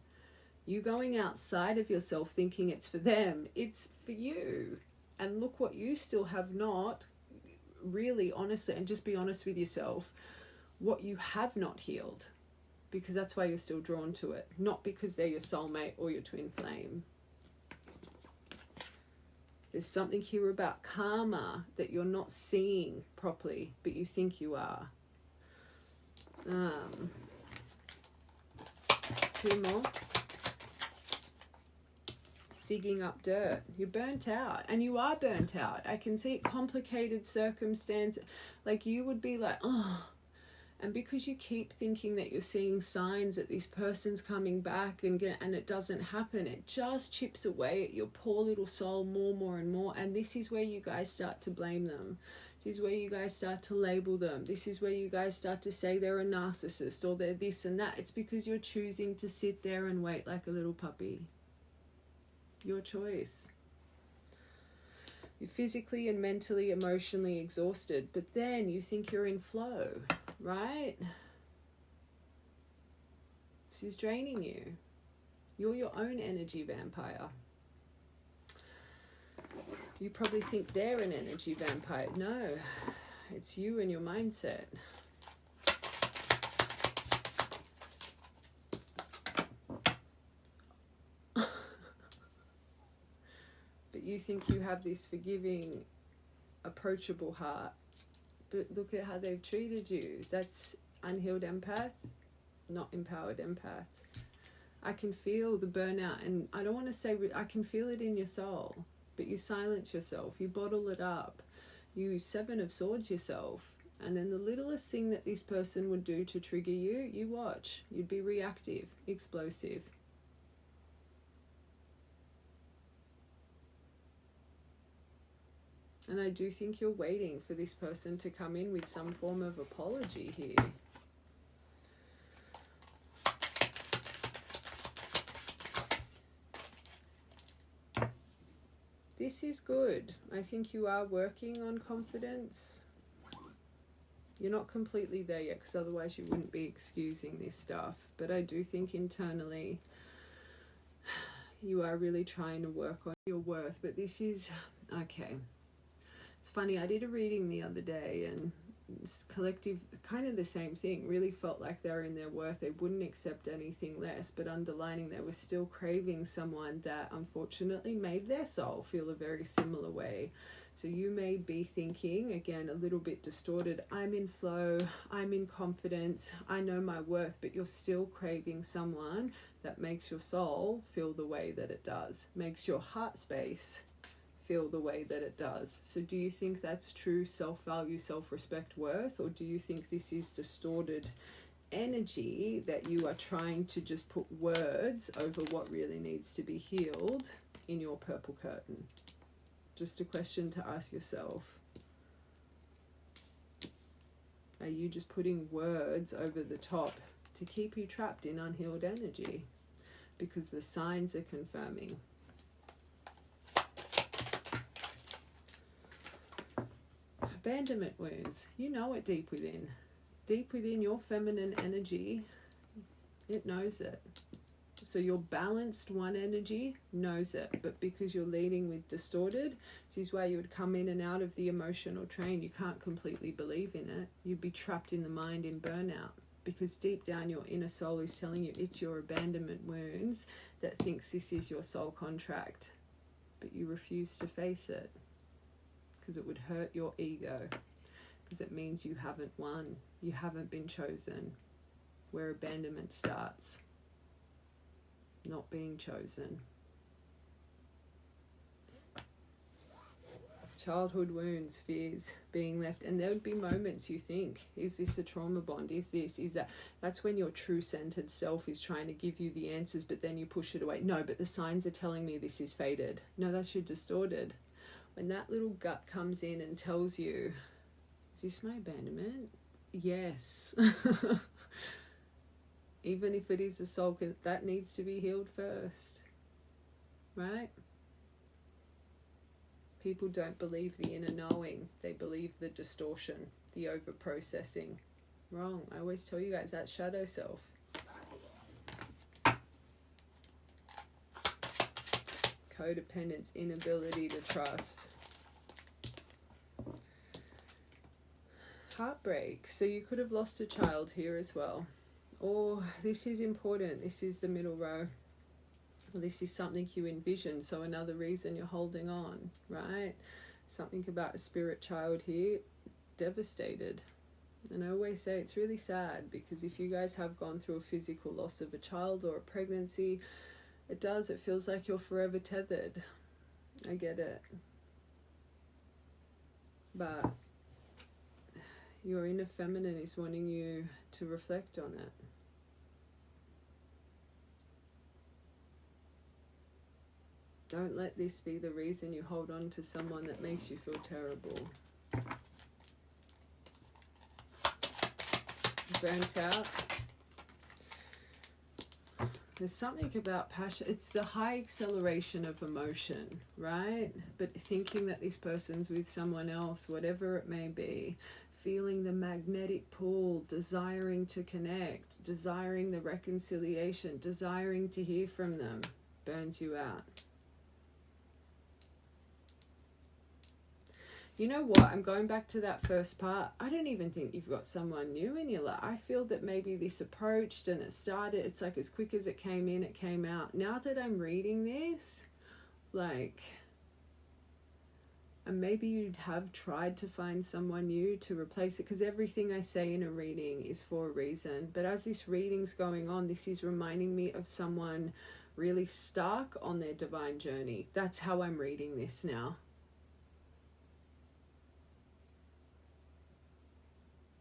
You going outside of yourself thinking it's for them, it's for you. And look what you still have not really, honestly, and just be honest with yourself, what you have not healed, because that's why you're still drawn to it, not because they're your soulmate or your twin flame. There's something here about karma that you're not seeing properly, but you think you are. 2 more. Digging up dirt. You're burnt out, and you are burnt out. I can see it. Complicated circumstance, like you would be like, oh. And because you keep thinking that you're seeing signs that this person's coming back and it doesn't happen, it just chips away at your poor little soul more and more. And this is where you guys start to blame them. This is where you guys start to label them. This is where you guys start to say they're a narcissist or they're this and that. It's because you're choosing to sit there and wait like a little puppy. Your choice. You're physically and mentally, emotionally exhausted, but then you think you're in flow, right? This is draining you. You're your own energy vampire. You probably think they're an energy vampire. No, it's you and your mindset. You think you have this forgiving, approachable heart, but look at how they've treated you. That's unhealed empath, not empowered empath. I can feel the burnout, and I don't want to say, I can feel it in your soul, but you silence yourself, you bottle it up, you 7 of Swords yourself, and then the littlest thing that this person would do to trigger you, you watch. You'd be reactive, explosive. And I do think you're waiting for this person to come in with some form of apology here. This is good. I think you are working on confidence. You're not completely there yet, because otherwise you wouldn't be excusing this stuff. But I do think internally you are really trying to work on your worth. But this is, okay. It's funny, I did a reading the other day, and this collective, kind of the same thing, really felt like they were in their worth. They wouldn't accept anything less, but underlining they were still craving someone that unfortunately made their soul feel a very similar way. So you may be thinking, again, a little bit distorted, I'm in flow, I'm in confidence, I know my worth, but you're still craving someone that makes your soul feel the way that it does, makes your heart space feel the way that it does. So do you think that's true self-value, self-respect, worth, or do you think this is distorted energy that you are trying to just put words over what really needs to be healed in your purple curtain? Just a question to ask yourself. Are you just putting words over the top to keep you trapped in unhealed energy? Because the signs are confirming. Abandonment wounds. You know it deep within. Deep within your feminine energy, it knows it. So your balanced one energy knows it, but because you're leading with distorted, this is why you would come in and out of the emotional train. You can't completely believe in it. You'd be trapped in the mind in burnout, because deep down your inner soul is telling you it's your abandonment wounds that thinks this is your soul contract, but you refuse to face it because it would hurt your ego, because it means you haven't won, you haven't been chosen, where abandonment starts. Not being chosen. Childhood wounds, fears, being left. And there would be moments you think, is this a trauma bond? Is that? That's when your true centered self is trying to give you the answers, but then you push it away. No, but the signs are telling me this is fated. No, that's your distorted. When that little gut comes in and tells you, is this my abandonment? Yes. Even if it is a soul, that needs to be healed first, right? People don't believe the inner knowing. They believe the distortion, the over-processing. Wrong. I always tell you guys, that's shadow self. Codependence, inability to trust. Heartbreak. So you could have lost a child here as well. Or this is important, this is the middle row. This is something you envision, so another reason you're holding on, right? Something about a spirit child here, devastated. And I always say it's really sad, because if you guys have gone through a physical loss of a child or a pregnancy, it feels like you're forever tethered. I get it. But your inner feminine is wanting you to reflect on it. Don't let this be the reason you hold on to someone that makes you feel terrible. Burnt out. There's something about passion. It's the high acceleration of emotion, right? But thinking that this person's with someone else, whatever it may be, feeling the magnetic pull, desiring to connect, desiring the reconciliation, desiring to hear from them, burns you out. You know what? I'm going back to that first part. I don't even think you've got someone new in your life. I feel that maybe this approached and it started. It's like as quick as it came in, it came out. Now that I'm reading this, and maybe you'd have tried to find someone new to replace it, because everything I say in a reading is for a reason. But as this reading's going on, this is reminding me of someone really stuck on their divine journey. That's how I'm reading this now.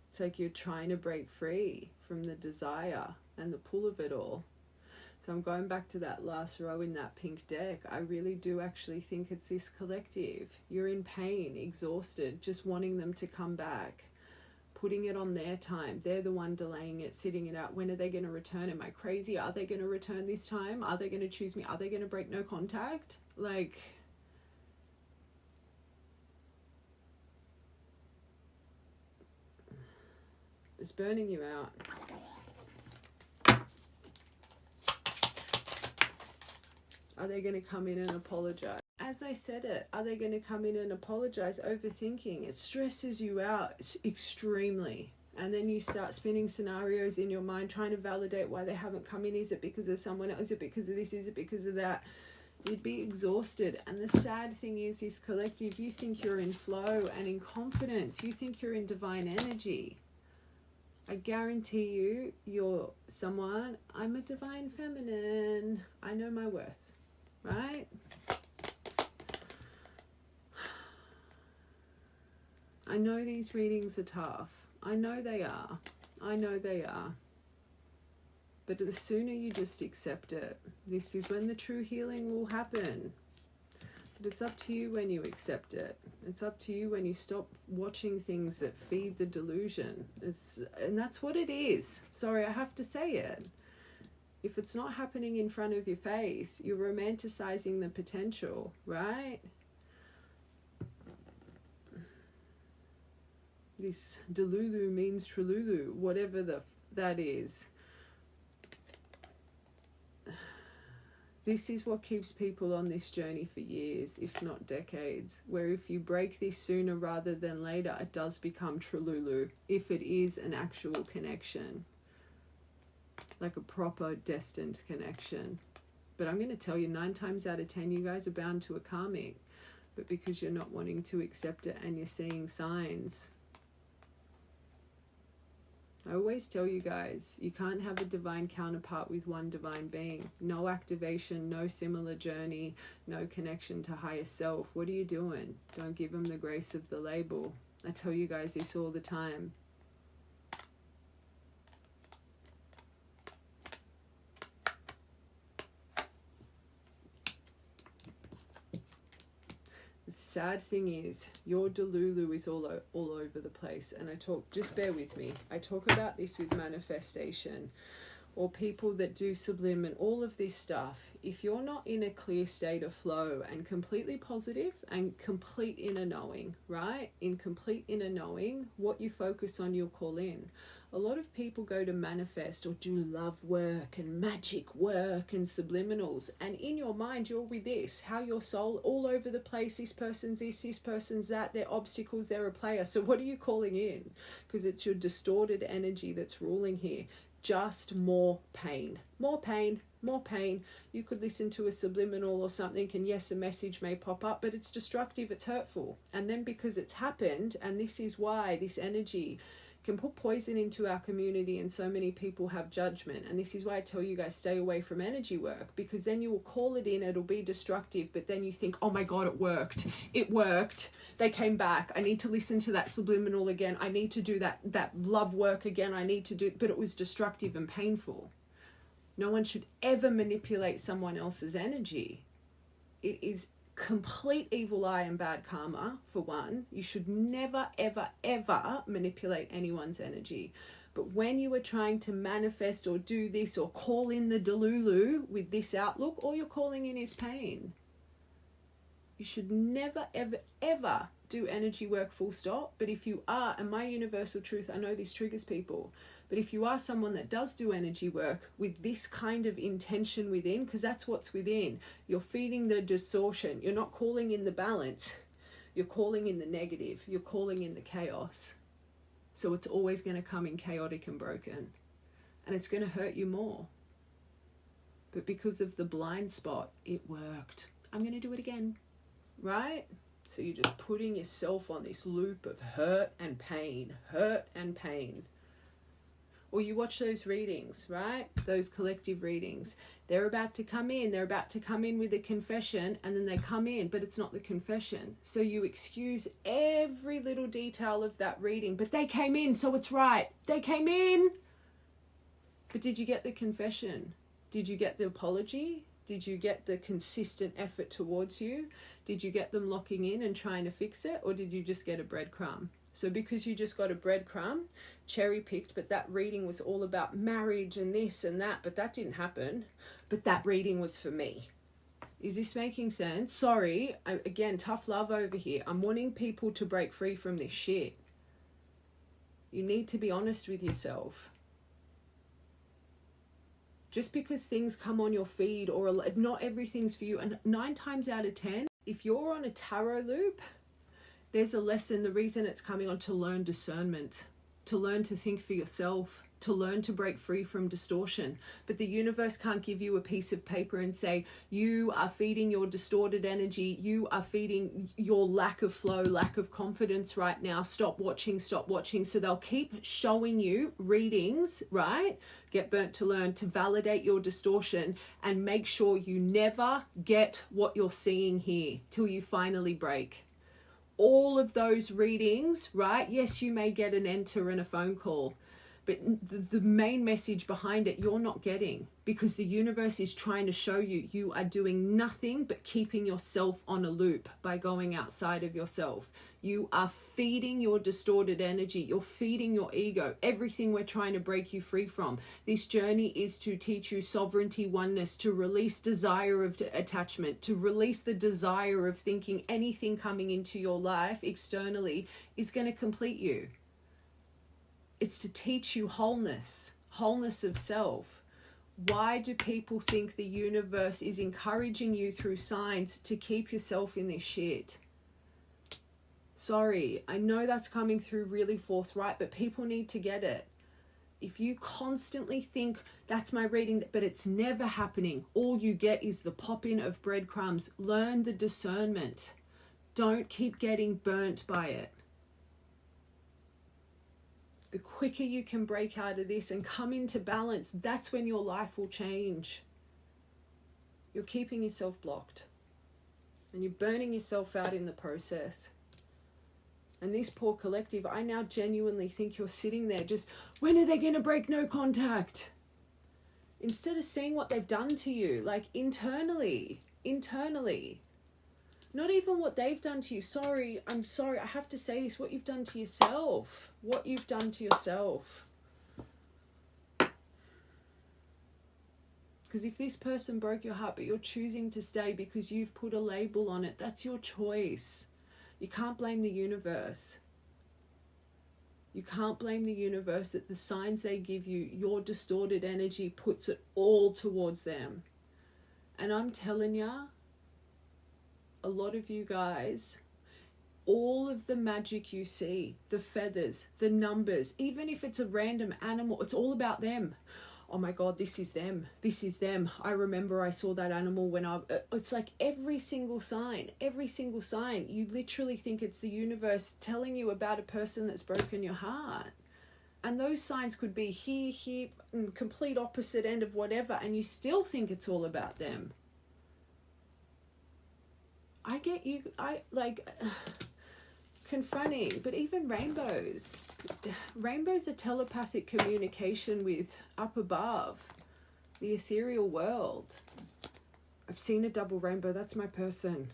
It's like you're trying to break free from the desire and the pull of it all. So I'm going back to that last row in that pink deck. I really do actually think it's this collective. You're in pain, exhausted, just wanting them to come back, putting it on their time. They're the one delaying it, sitting it out. When are they going to return? Am I crazy? Are they going to return this time? Are they going to choose me? Are they going to break no contact? Like, it's burning you out. Are they going to come in and apologize? As I said it, are they going to come in and apologize? Overthinking, it stresses you out extremely. And then you start spinning scenarios in your mind, trying to validate why they haven't come in. Is it because of someone else? Is it because of this? Is it because of that? You'd be exhausted. And the sad thing is, this collective, you think you're in flow and in confidence. You think you're in divine energy. I guarantee you, you're someone, I'm a divine feminine. I know my worth. Right? I know these readings are tough. I know they are. I know they are. But the sooner you just accept it, this is when the true healing will happen. But it's up to you when you accept it. It's up to you when you stop watching things that feed the delusion. And that's what it is. Sorry, I have to say it. If it's not happening in front of your face, you're romanticizing the potential, right? This delulu means trululu, whatever that is. This is what keeps people on this journey for years, if not decades, where if you break this sooner rather than later, it does become trululu, if it is an actual connection. Like a proper destined connection. But I'm going to tell you, 9 times out of 10, you guys are bound to a karmic. But because you're not wanting to accept it and you're seeing signs. I always tell you guys, you can't have a divine counterpart with one divine being. No activation, no similar journey, no connection to higher self. What are you doing? Don't give them the grace of the label. I tell you guys this all the time. Sad thing is, your delulu is all over the place. And I talk, just bear with me, I talk about this with manifestation or people that do sublim and all of this stuff. If you're not in a clear state of flow and completely positive and complete inner knowing, right? In complete inner knowing, what you focus on, you'll call in. A lot of people go to manifest or do love work and magic work and subliminals. And in your mind, you're with this, how your soul all over the place, this person's this person's that, they're obstacles, they're a player. So what are you calling in? Because it's your distorted energy that's ruling here. Just more pain, more pain, more pain. You could listen to a subliminal or something and yes, a message may pop up, but it's destructive, it's hurtful. And then because it's happened, and this is why this energy can put poison into our community and so many people have judgment. And this is why I tell you guys, stay away from energy work, because then you will call it in, it'll be destructive, but then you think, oh my God, it worked. It worked. They came back. I need to listen to that subliminal again. I need to do that love work again. I need to do, but it was destructive and painful. No one should ever manipulate someone else's energy. It is complete evil eye and bad karma, for one. You should never, ever, ever manipulate anyone's energy. But when you are trying to manifest or do this or call in the delulu with this outlook, all you're calling in is pain. You should never, ever, ever do energy work full stop. But if you are, and my universal truth, I know this triggers people, but if you are someone that does do energy work with this kind of intention within, because that's what's within, you're feeding the distortion. You're not calling in the balance. You're calling in the negative. You're calling in the chaos. So it's always going to come in chaotic and broken. And it's going to hurt you more. But because of the blind spot, it worked. I'm going to do it again. Right? So you're just putting yourself on this loop of hurt and pain. Hurt and pain. Or you watch those readings, right? Those collective readings. They're about to come in. They're about to come in with a confession, and then they come in, but it's not the confession. So you excuse every little detail of that reading. But they came in, so it's right. They came in. But did you get the confession? Did you get the apology? Did you get the consistent effort towards you? Did you get them locking in and trying to fix it? Or did you just get a breadcrumb? So because you just got a breadcrumb, cherry picked, but that reading was all about marriage and this and that, but that didn't happen. But that reading was for me. Is this making sense? Sorry, again, tough love over here. I'm wanting people to break free from this shit. You need to be honest with yourself. Just because things come on your feed, or not everything's for you, and 9 times out of 10, if you're on a tarot loop, there's a lesson. The reason it's coming on, to learn discernment, to learn to think for yourself, to learn to break free from distortion. But the universe can't give you a piece of paper and say, you are feeding your distorted energy, you are feeding your lack of flow, lack of confidence right now, stop watching, stop watching. So they'll keep showing you readings, right? Get burnt to learn, to validate your distortion and make sure you never get what you're seeing here till you finally break. All of those readings, right? Yes, you may get an enter and a phone call, but the main message behind it, you're not getting, because the universe is trying to show you, you are doing nothing but keeping yourself on a loop by going outside of yourself. You are feeding your distorted energy. You're feeding your ego, everything we're trying to break you free from. This journey is to teach you sovereignty, oneness, to release desire of attachment, to release the desire of thinking anything coming into your life externally is going to complete you. It's to teach you wholeness of self. Why do people think the universe is encouraging you through signs to keep yourself in this shit? Sorry, I know that's coming through really forthright, but people need to get it. If you constantly think that's my reading, but it's never happening, all you get is the pop-in of breadcrumbs. Learn the discernment. Don't keep getting burnt by it. The quicker you can break out of this and come into balance, that's when your life will change. You're keeping yourself blocked and you're burning yourself out in the process. And this poor collective, I now genuinely think you're sitting there just, when are they going to break no contact? Instead of seeing what they've done to you, like internally. Not even what they've done to you. I'm sorry, I have to say this, what you've done to yourself. What you've done to yourself. Because if this person broke your heart, but you're choosing to stay because you've put a label on it, that's your choice. You can't blame the universe. You can't blame the universe that the signs they give you, your distorted energy puts it all towards them. And I'm telling ya, a lot of you guys, all of the magic you see, the feathers, the numbers, even if it's a random animal, it's all about them. Oh my God, this is them. This is them. I remember I saw that animal when it's like every single sign, you literally think it's the universe telling you about a person that's broken your heart. And those signs could be here, and complete opposite end of whatever, and you still think it's all about them. I get you, confronting, but even rainbows. Rainbows are telepathic communication with up above, the ethereal world. I've seen a double rainbow, that's my person.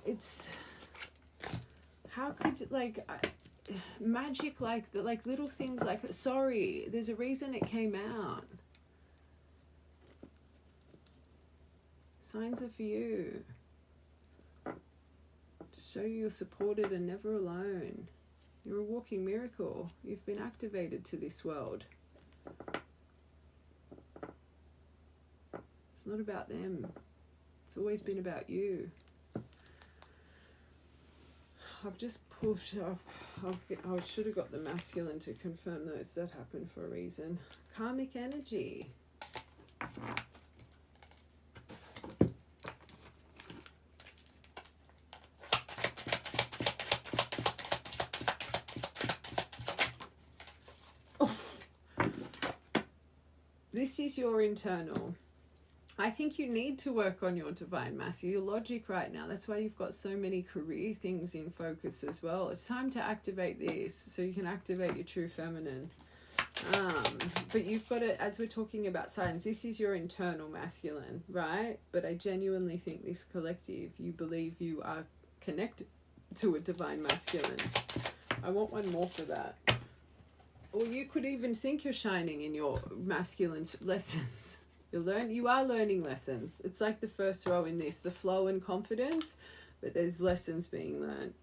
It's, how could, magic like little things like that. Sorry, there's a reason it came out. Signs are for you. To show you you're supported and never alone. You're a walking miracle. You've been activated to this world. It's not about them. It's always been about you. I've just pushed off. I should have got the masculine to confirm those. That happened for a reason. Karmic energy. This is your internal. I think you need to work on your divine masculine, your logic right now. That's why you've got so many career things in focus as well. It's time to activate this so you can activate your true feminine. But you've got to, as we're talking about signs, this is your internal masculine, right? But I genuinely think this collective, you believe you are connected to a divine masculine. I want one more for that. Or you could even think you're shining in your masculine lessons. You are learning lessons. It's like the first row in this, the flow and confidence, but there's lessons being learned.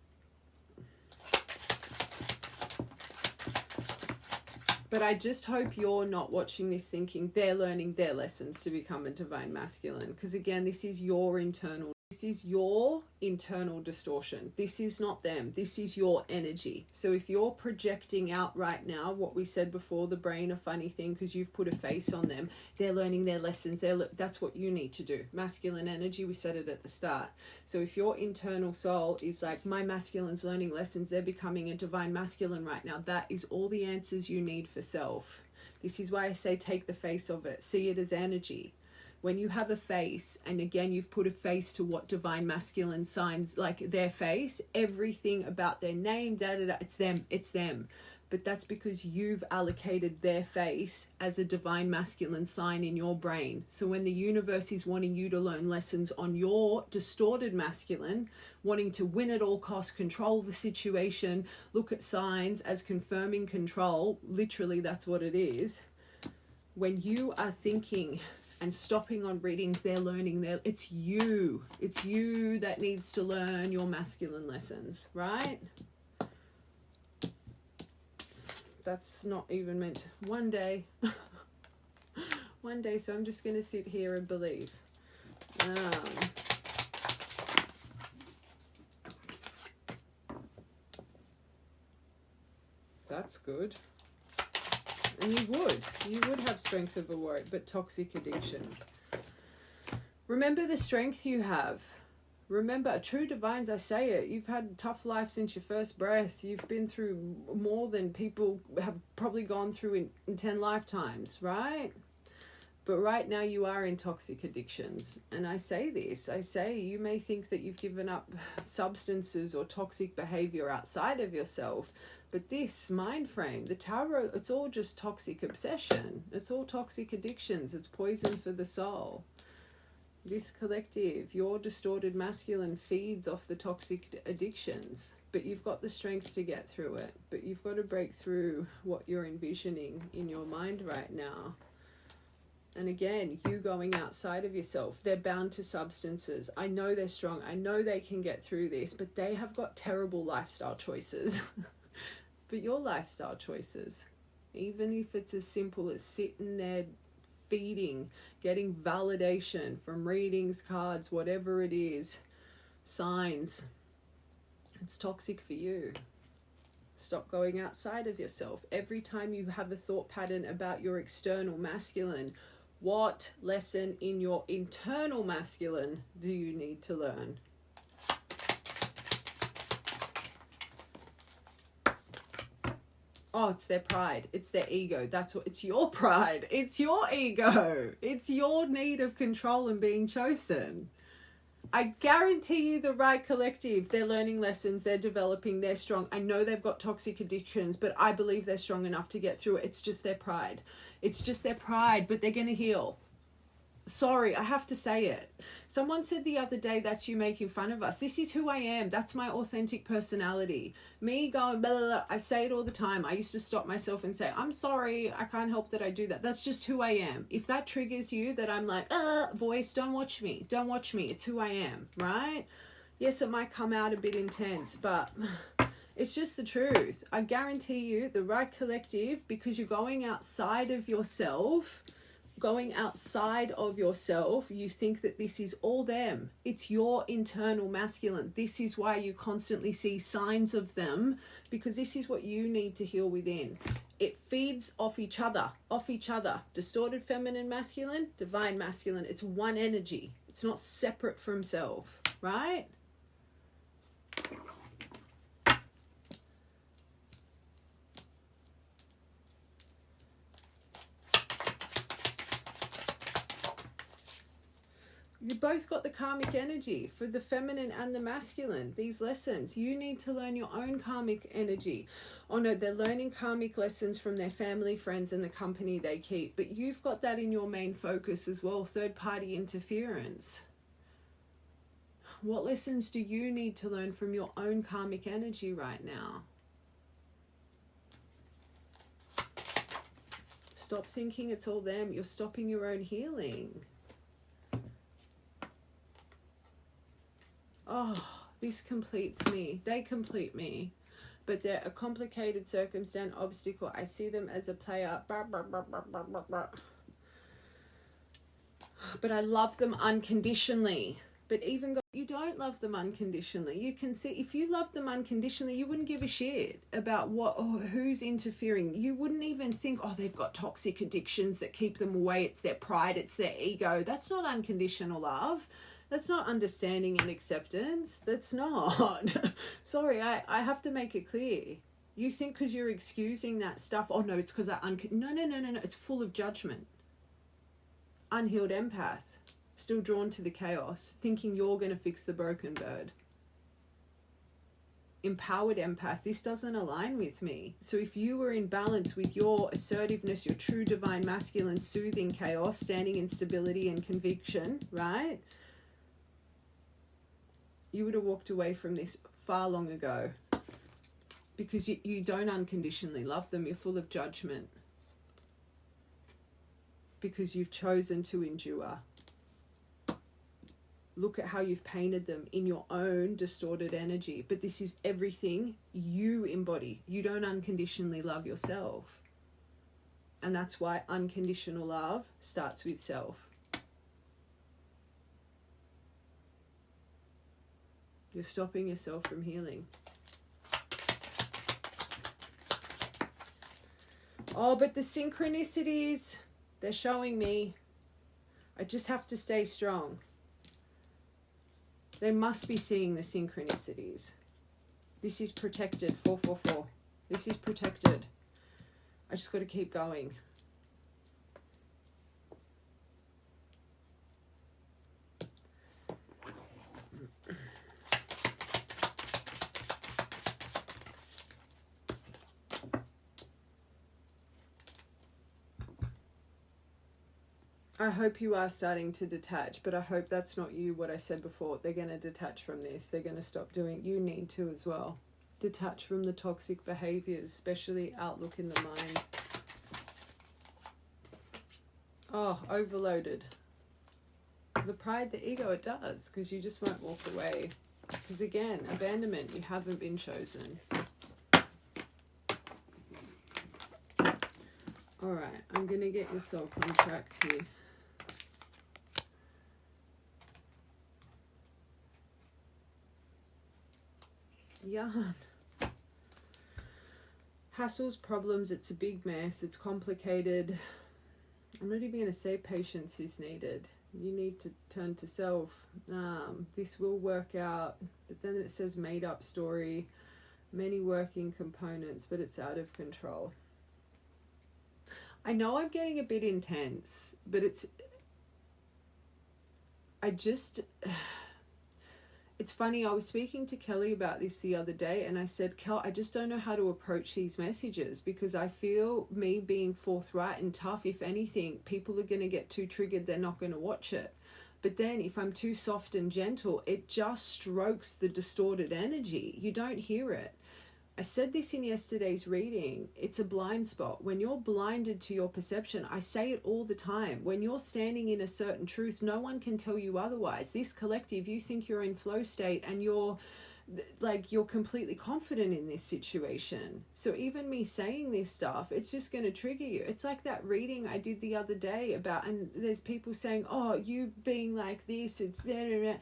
But I just hope you're not watching this thinking they're learning their lessons to become a divine masculine. Because again, this is your internal distortion. This is not them. This is your energy. So if you're projecting out right now, what we said before, the brain, a funny thing, because you've put a face on them, they're learning their lessons. That's what you need to do. Masculine energy, we said it at the start. So if your internal soul is like, my masculine's learning lessons, they're becoming a divine masculine right now, that is all the answers you need for self. This is why I say take the face of it. See it as energy. When you have a face, and again, you've put a face to what divine masculine signs, like their face, everything about their name, it's them. But that's because you've allocated their face as a divine masculine sign in your brain. So when the universe is wanting you to learn lessons on your distorted masculine, wanting to win at all costs, control the situation, look at signs as confirming control, literally that's what it is. When you are thinking and stopping on readings, they're learning it's you that needs to learn your masculine lessons, right? That's not even meant one day. So I'm just going to sit here and believe. That's good. And you would have strength of a warrior, but toxic addictions. Remember the strength you have. Remember, true divines, I say it, you've had a tough life since your first breath. You've been through more than people have probably gone through in 10 lifetimes, right? But right now you are in toxic addictions. And I say you may think that you've given up substances or toxic behavior outside of yourself. But this mind frame, the tarot, it's all just toxic obsession. It's all toxic addictions. It's poison for the soul. This collective, your distorted masculine feeds off the toxic addictions. But you've got the strength to get through it. But you've got to break through what you're envisioning in your mind right now. And again, you going outside of yourself, they're bound to substances. I know they're strong. I know they can get through this, but they have got terrible lifestyle choices. But your lifestyle choices, even if it's as simple as sitting there feeding, getting validation from readings, cards, whatever it is, signs, it's toxic for you. Stop going outside of yourself. Every time you have a thought pattern about your external masculine, what lesson in your internal masculine do you need to learn? Oh, it's their pride. It's their ego. It's your pride. It's your ego. It's your need of control and being chosen. I guarantee you the right collective, they're learning lessons, they're developing, they're strong. I know they've got toxic addictions, but I believe they're strong enough to get through it. It's just their pride. It's just their pride, but they're going to heal. Sorry, I have to say it. Someone said the other day, that's you making fun of us. This is who I am. That's my authentic personality. Me going, blah, blah, blah. I say it all the time. I used to stop myself and say, I'm sorry, I can't help that I do that. That's just who I am. If that triggers you, that I'm like, voice, don't watch me. Don't watch me. It's who I am, right? Yes, it might come out a bit intense, but it's just the truth. I guarantee you the right collective, because you're going outside of yourself, you think that this is all them. It's your internal masculine. This is why you constantly see signs of them, because this is what you need to heal within. It feeds off each other. Distorted feminine masculine, divine masculine. It's one energy. It's not separate from self, right? both got the karmic energy for the feminine and the masculine. These lessons, you need to learn your own karmic energy. Oh no, they're learning karmic lessons from their family, friends, and the company they keep. But you've got that in your main focus as well, third-party interference. What lessons do you need to learn from your own karmic energy right now? Stop thinking it's all them. You're stopping your own healing. Oh, this completes me. They complete me. But they're a complicated circumstance, obstacle. I see them as a player. But I love them unconditionally. But even you don't love them unconditionally. You can see, if you loved them unconditionally, you wouldn't give a shit about what or who's interfering. You wouldn't even think, oh, they've got toxic addictions that keep them away. It's their pride, it's their ego. That's not unconditional love. That's not understanding and acceptance. That's not. Sorry, I have to make it clear. You think because you're excusing that stuff, oh no, it's because no. It's full of judgment. Unhealed empath. Still drawn to the chaos, thinking you're going to fix the broken bird. Empowered empath, this doesn't align with me. So if you were in balance with your assertiveness, your true divine masculine, soothing chaos, standing in stability and conviction, right? You would have walked away from this far long ago. Because you don't unconditionally love them. You're full of judgment. Because you've chosen to endure. Look at how you've painted them in your own distorted energy. But this is everything you embody. You don't unconditionally love yourself. And that's why unconditional love starts with self. You're stopping yourself from healing. Oh, but the synchronicities, they're showing me. I just have to stay strong. They must be seeing the synchronicities. This is protected, 444. This is protected. I just got to keep going. I hope you are starting to detach, but I hope that's not you, what I said before. They're going to detach from this. They're going to stop doing. You need to as well. Detach from the toxic behaviors, especially outlook in the mind. Oh, overloaded. The pride, the ego, it does, because you just won't walk away. Because again, abandonment, you haven't been chosen. Alright, I'm going to get your soul contract here. Yarn. Hassles, problems, it's a big mess, it's complicated. I'm not even going to say patience is needed. You need to turn to self. This will work out. But then it says made up story, many working components, but it's out of control. I know I'm getting a bit intense, but it's funny, I was speaking to Kelly about this the other day, and I said, Kel, I just don't know how to approach these messages, because I feel me being forthright and tough, if anything, people are going to get too triggered, they're not going to watch it. But then if I'm too soft and gentle, it just strokes the distorted energy. You don't hear it. I said this in yesterday's reading. It's a blind spot. When you're blinded to your perception, I say it all the time. When you're standing in a certain truth, no one can tell you otherwise. This collective, you think you're in flow state and you're completely confident in this situation. So even me saying this stuff, it's just going to trigger you. It's like that reading I did the other day about, and there's people saying, oh, you being like this, it's there.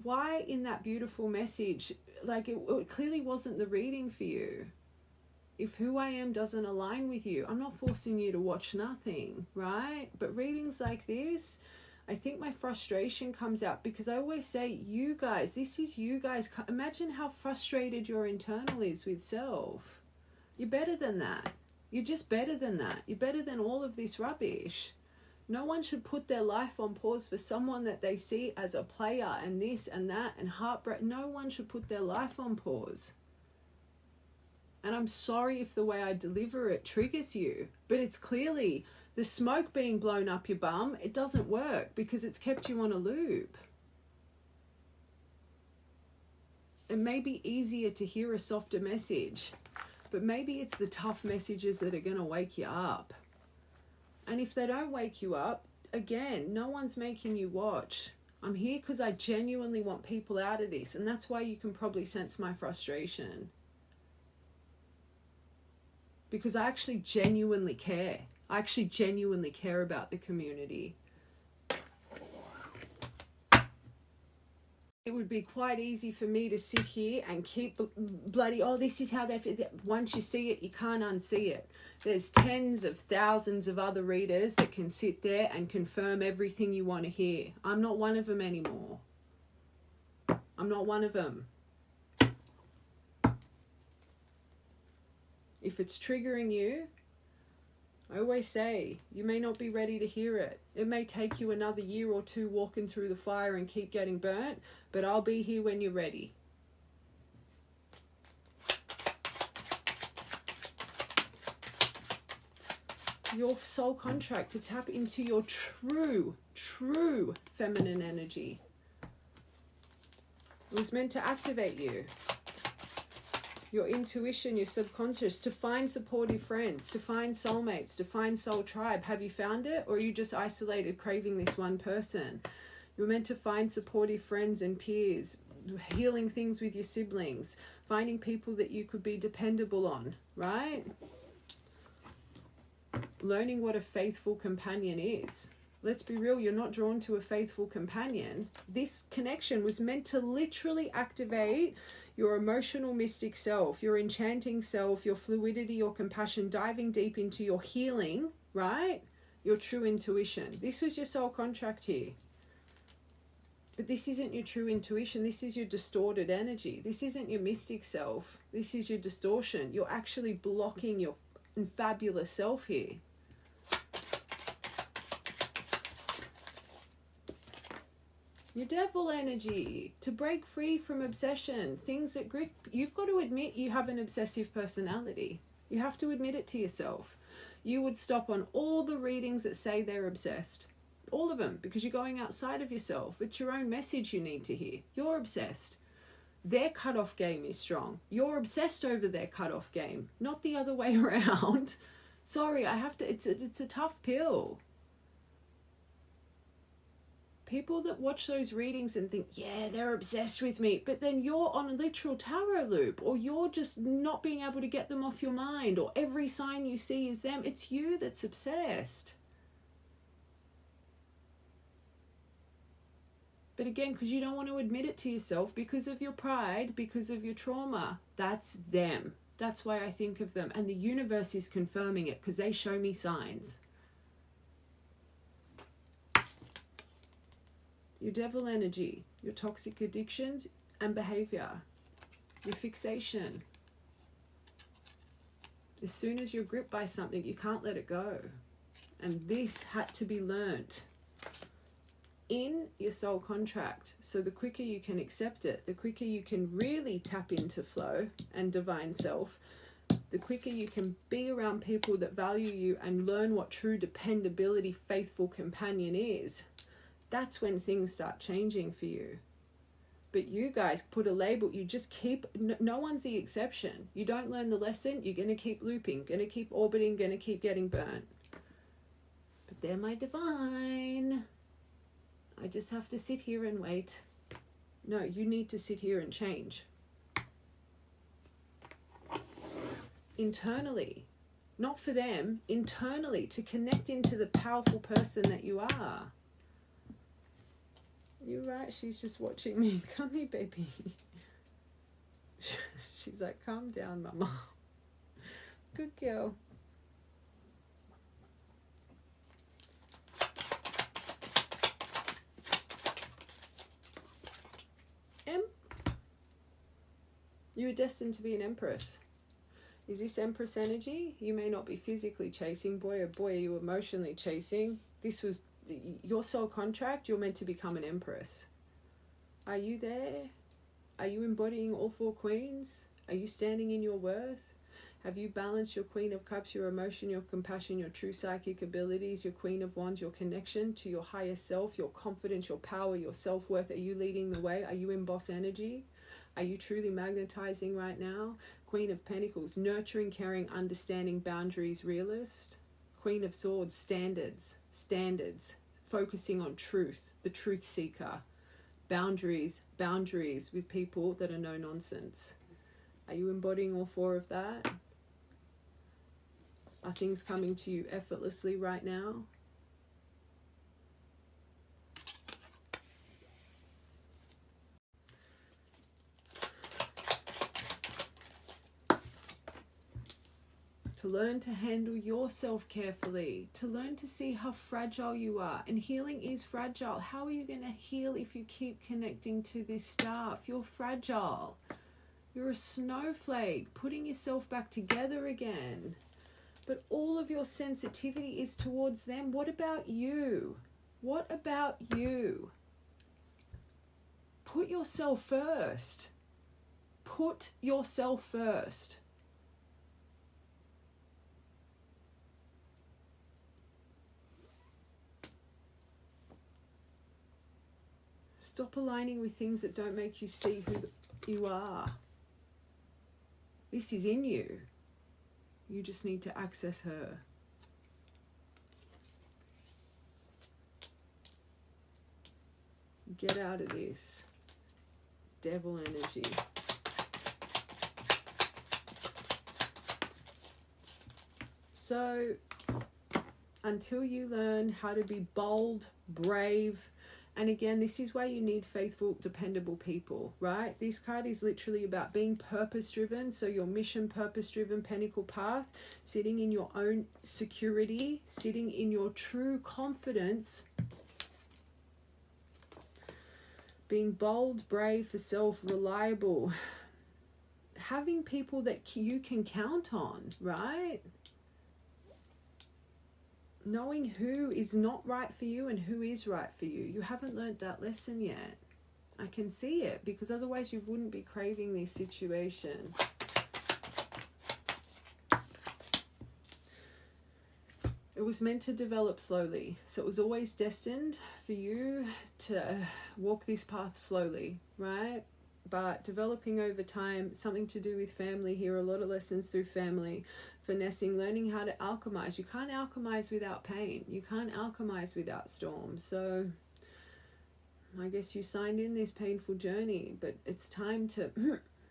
Why in that beautiful message, like it clearly wasn't the reading for you. If who I am doesn't align with you, I'm not forcing you to watch nothing, right? But readings like this, I think my frustration comes out because I always say, you guys, this is you guys. Imagine how frustrated your internal is with self. You're better than that. You're just better than that. You're better than all of this rubbish. No one should put their life on pause for someone that they see as a player and this and that and heartbreak. No one should put their life on pause. And I'm sorry if the way I deliver it triggers you, but it's clearly the smoke being blown up your bum. It doesn't work because it's kept you on a loop. It may be easier to hear a softer message, but maybe it's the tough messages that are going to wake you up. And if they don't wake you up, again, no one's making you watch. I'm here because I genuinely want people out of this. And that's why you can probably sense my frustration. Because I actually genuinely care. I actually genuinely care about the community. It would be quite easy for me to sit here and keep bloody, oh, this is how they feel. Once you see it, you can't unsee it. There's tens of thousands of other readers that can sit there and confirm everything you want to hear. I'm not one of them anymore. I'm not one of them. If it's triggering you, I always say, you may not be ready to hear it. It may take you another year or two walking through the fire and keep getting burnt, but I'll be here when you're ready. Your soul contract to tap into your true feminine energy. It was meant to activate you. Your intuition, your subconscious, to find supportive friends, to find soulmates, to find soul tribe. Have you found it? Or are you just isolated, craving this one person? You're meant to find supportive friends and peers, healing things with your siblings, finding people that you could be dependable on, right? Learning what a faithful companion is. Let's be real, you're not drawn to a faithful companion. This connection was meant to literally activate your emotional mystic self, your enchanting self, your fluidity, your compassion, diving deep into your healing, right? Your true intuition. This was your soul contract here. But this isn't your true intuition. This is your distorted energy. This isn't your mystic self. This is your distortion. You're actually blocking your fabulous self here. Your devil energy, to break free from obsession, things that grip. You've got to admit you have an obsessive personality. You have to admit it to yourself. You would stop on all the readings that say they're obsessed. All of them, because you're going outside of yourself. It's your own message you need to hear. You're obsessed. Their cutoff game is strong. You're obsessed over their cutoff game, not the other way around. Sorry, I have to, it's a tough pill. People that watch those readings and think, yeah, they're obsessed with me, but then you're on a literal tarot loop, or you're just not being able to get them off your mind, or every sign you see is them. It's you that's obsessed. But again, because you don't want to admit it to yourself, because of your pride, because of your trauma, that's them. That's why I think of them. And the universe is confirming it, because they show me signs. Your devil energy, your toxic addictions and behavior, your fixation. As soon as you're gripped by something, you can't let it go. And this had to be learnt in your soul contract. So the quicker you can accept it, the quicker you can really tap into flow and divine self, the quicker you can be around people that value you and learn what true dependability, faithful companion is. That's when things start changing for you. But you guys put a label, you just keep, no one's the exception. You don't learn the lesson, you're going to keep looping, going to keep orbiting, going to keep getting burnt. But they're my divine. I just have to sit here and wait. No, you need to sit here and change. Internally, not for them, internally, to connect into the powerful person that you are. You're right, she's just watching me. Come here, baby. She's like, calm down, mama. Good girl. You are destined to be an empress. Is this empress energy? You may not be physically chasing. Boy, oh boy, are you emotionally chasing. This was your soul contract. You're meant to become an empress. Are you there? Are you embodying all four queens? Are you standing in your worth? Have you balanced your Queen of Cups, your emotion, your compassion, your true psychic abilities, your Queen of Wands, your connection to your higher self, your confidence, your power, your self-worth? Are you leading the way? Are you in boss energy? Are you truly magnetizing right now? Queen of Pentacles, nurturing, caring, understanding, boundaries, realist. Queen of Swords, standards, focusing on truth, the truth seeker. Boundaries with people that are no nonsense. Are you embodying all four of that? Are things coming to you effortlessly right now? To learn to handle yourself carefully, to learn to see how fragile you are. And healing is fragile. How are you going to heal if you keep connecting to this stuff? You're fragile. You're a snowflake, putting yourself back together again. But all of your sensitivity is towards them. What about you? What about you? Put yourself first. Put yourself first. Stop aligning with things that don't make you see who you are. This is in you. You just need to access her. Get out of this devil energy. So, until you learn how to be bold, brave, and again, this is why you need faithful, dependable people, right? This card is literally about being purpose-driven. So your mission, purpose-driven, Pentacle path, sitting in your own security, sitting in your true confidence, being bold, brave for self, reliable, having people that you can count on, right? Knowing who is not right for you and who is right for you. You haven't learned that lesson yet. I can see it, because otherwise you wouldn't be craving this situation. It was meant to develop slowly. So it was always destined for you to walk this path slowly, right? But developing over time, something to do with family here, a lot of lessons through family, finessing, learning how to alchemize. You can't alchemize without pain. You can't alchemize without storms. So I guess you signed in this painful journey, but it's time to,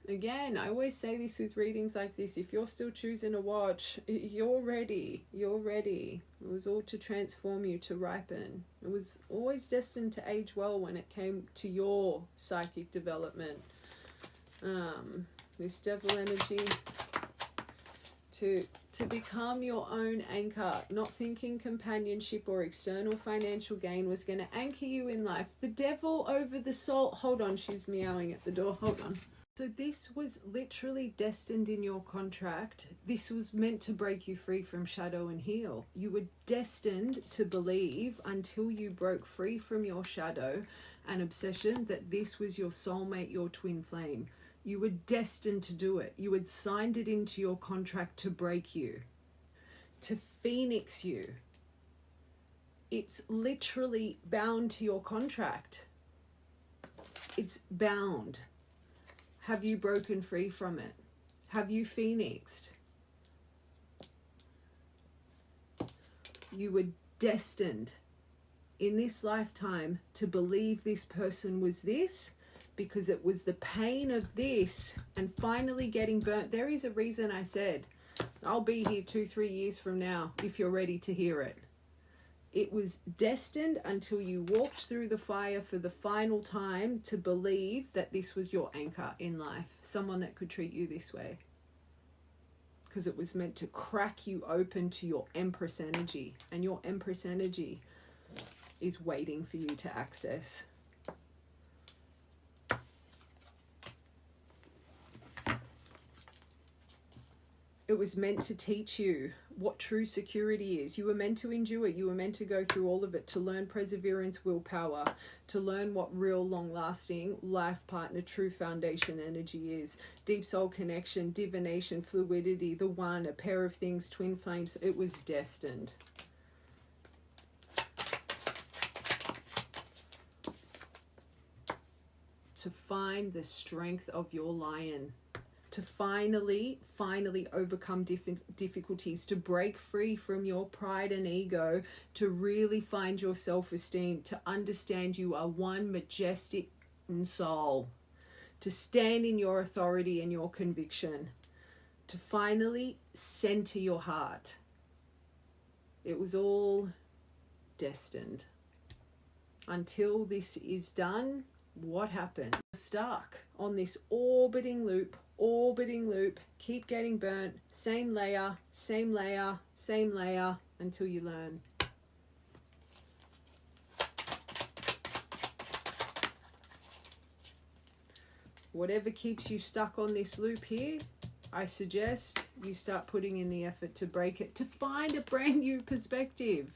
again, I always say this with readings like this, if you're still choosing to watch, you're ready. You're ready. It was all to transform you, to ripen. It was always destined to age well when it came to your psychic development. This devil energy, to become your own anchor, not thinking companionship or external financial gain was going to anchor you in life. The devil over the soul. Hold on, she's meowing at the door. Hold on. So this was literally destined in your contract. This was meant to break you free from shadow and heal. You were destined to believe, until you broke free from your shadow and obsession, that this was your soulmate, your twin flame. You were destined to do it. You had signed it into your contract to break you, to phoenix you. It's literally bound to your contract. It's bound. Have you broken free from it? Have you phoenixed? You were destined in this lifetime to believe this person was this, because it was the pain of this and finally getting burnt. There is a reason I said, I'll be here 2-3 years from now if you're ready to hear it. It was destined until you walked through the fire for the final time to believe that this was your anchor in life. Someone that could treat you this way. Because it was meant to crack you open to your Empress energy. And your Empress energy is waiting for you to access. It It was meant to teach you what true security is. You were meant to endure it. You were meant to go through all of it, to learn perseverance, willpower, to learn what real long-lasting life partner, true foundation energy is. Deep soul connection, divination, fluidity, the one, a pair of things, twin flames. It was destined. To find the strength of your lion, to finally overcome difficulties, to break free from your pride and ego, to really find your self-esteem, to understand you are one majestic soul, to stand in your authority and your conviction, to finally center your heart. It was all destined. Until this is done, what happened? Stuck on this orbiting loop, keep getting burnt, same layer, until you learn. Whatever keeps you stuck on this loop here, I suggest you start putting in the effort to break it, to find a brand new perspective,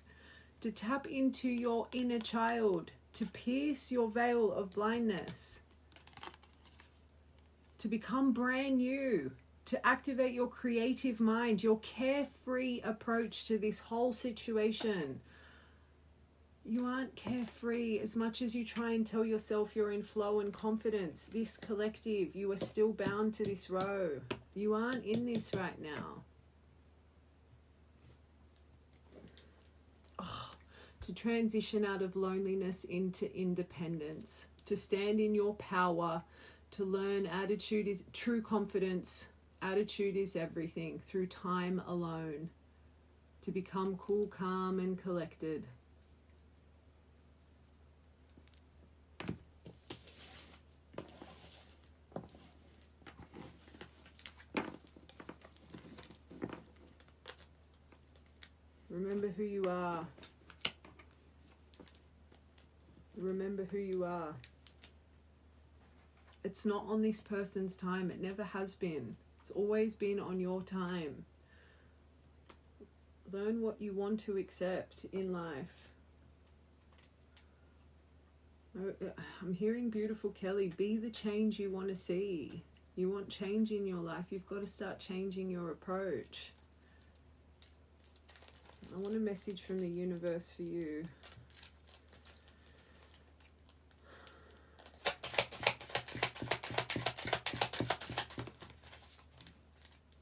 to tap into your inner child, to pierce your veil of blindness, to become brand new, to activate your creative mind, your carefree approach to this whole situation. You aren't carefree as much as you try and tell yourself you're in flow and confidence. This collective, you are still bound to this row. You aren't in this right now. To transition out of loneliness into independence, to stand in your power, to learn attitude is true confidence. Attitude is everything through time alone. To become cool, calm, and collected. Remember who you are. Remember who you are. It's not on this person's time. It never has been. It's always been on your time. Learn what you want to accept in life. I'm hearing beautiful Kelly. Be the change you want to see. You want change in your life. You've got to start changing your approach. I want a message from the universe for you.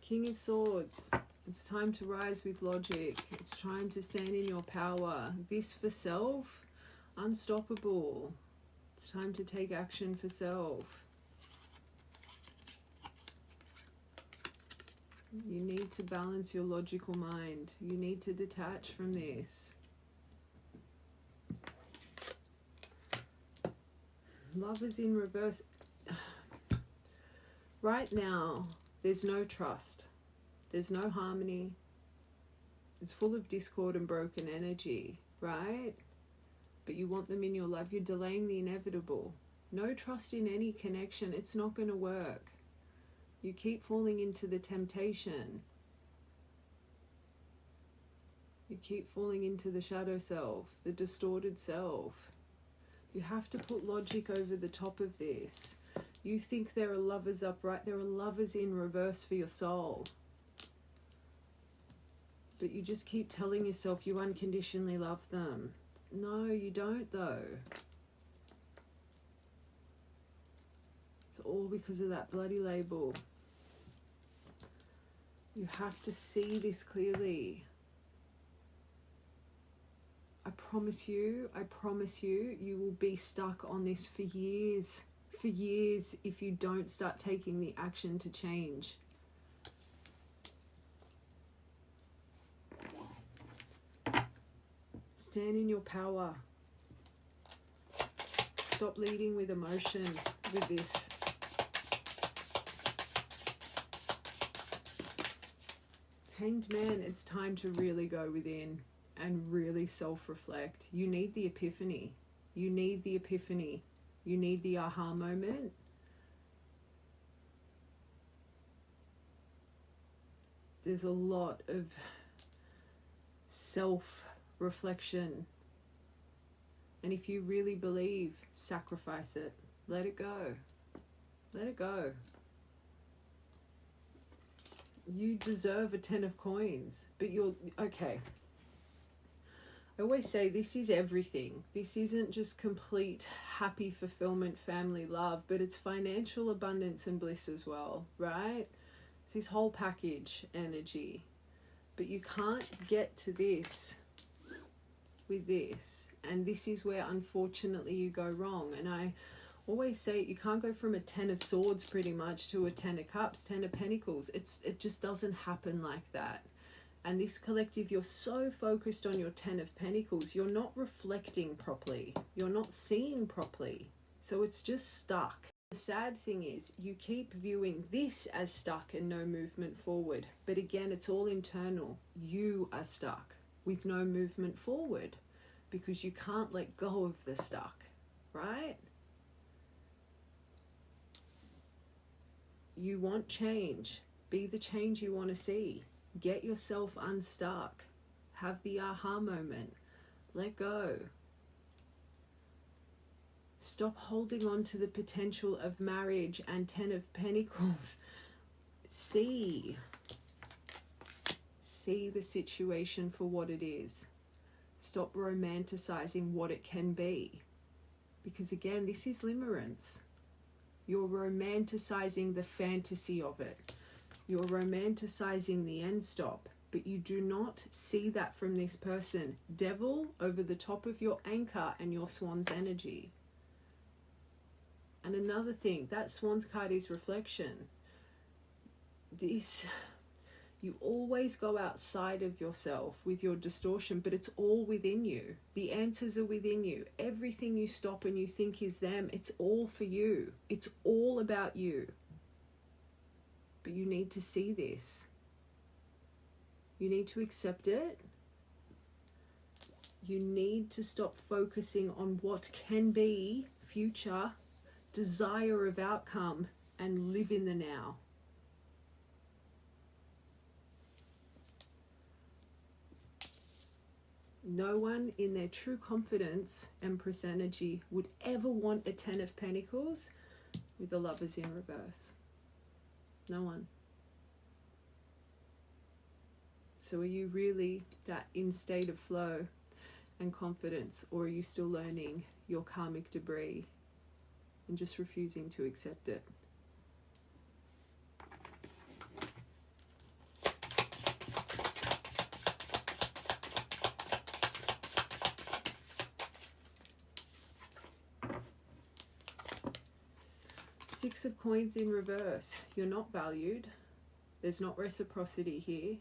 King of Swords. It's time to rise with logic. It's time to stand in your power. This for self, unstoppable. It's time to take action for self. You need to balance your logical mind. You need to detach from this. Love is in reverse. Right now, there's no trust. There's no harmony. It's full of discord and broken energy, right? But you want them in your life. You're delaying the inevitable. No trust in any connection. It's not going to work. You keep falling into the temptation. You keep falling into the shadow self, the distorted self. You have to put logic over the top of this. You think there are lovers upright. There are lovers in reverse for your soul. But you just keep telling yourself you unconditionally love them. No, you don't though. It's all because of that bloody label. You have to see this clearly. I promise you, you will be stuck on this for years if you don't start taking the action to change. Stand in your power. Stop leading with emotion with this. Hanged Man, it's time to really go within and really self-reflect. You need the epiphany. You need the epiphany. You need the aha moment. there's a lot of self-reflection. And if you really believe, sacrifice it. Let it go. Let it go. You deserve a 10 of coins, but you're, okay. I always say this is everything. This isn't just complete happy fulfillment, family love, but it's financial abundance and bliss as well, right? It's this whole package energy. But you can't get to this with this. And this is where, unfortunately, you go wrong. And I always say you can't go from a 10 of swords pretty much to a 10 of cups, 10 of pentacles. It just doesn't happen like that. And this collective, you're so focused on your 10 of pentacles, you're not reflecting properly. You're not seeing properly. So it's just stuck. The sad thing is you keep viewing this as stuck and no movement forward. But again, it's all internal. You are stuck with no movement forward because you can't let go of the stuck, right? You want change. Be the change you want to see. Get yourself unstuck. Have the aha moment. Let go. Stop holding on to the potential of marriage and 10 of pentacles. See the situation for what it is. Stop romanticizing what it can be. Because again, this is limerence. You're romanticizing the fantasy of it. You're romanticizing the end stop. But you do not see that from this person. Devil over the top of your anchor and your swan's energy. And another thing, that swan's card is reflection. You always go outside of yourself with your distortion, but it's all within you. The answers are within you. Everything you stop and you think is them, it's all for you. It's all about you. But you need to see this. You need to accept it. You need to stop focusing on what can be, future, desire of outcome, and live in the now. No one in their true confidence, Empress energy, would ever want a 10 of pentacles with the Lovers in reverse. No one. So are you really that in state of flow and confidence, or are you still learning your karmic debris and just refusing to accept it? Six of Coins in reverse. You're not valued. There's not reciprocity here.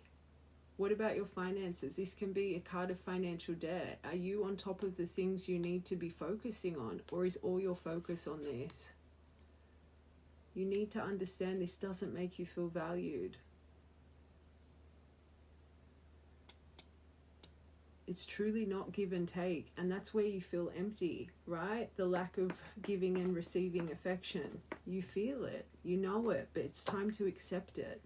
What about your finances? This can be a card of financial debt. Are you on top of the things you need to be focusing on, or is all your focus on this? You need to understand this doesn't make you feel valued. It's truly not give and take, and that's where you feel empty, right? The lack of giving and receiving affection. You feel it, you know it, but it's time to accept it.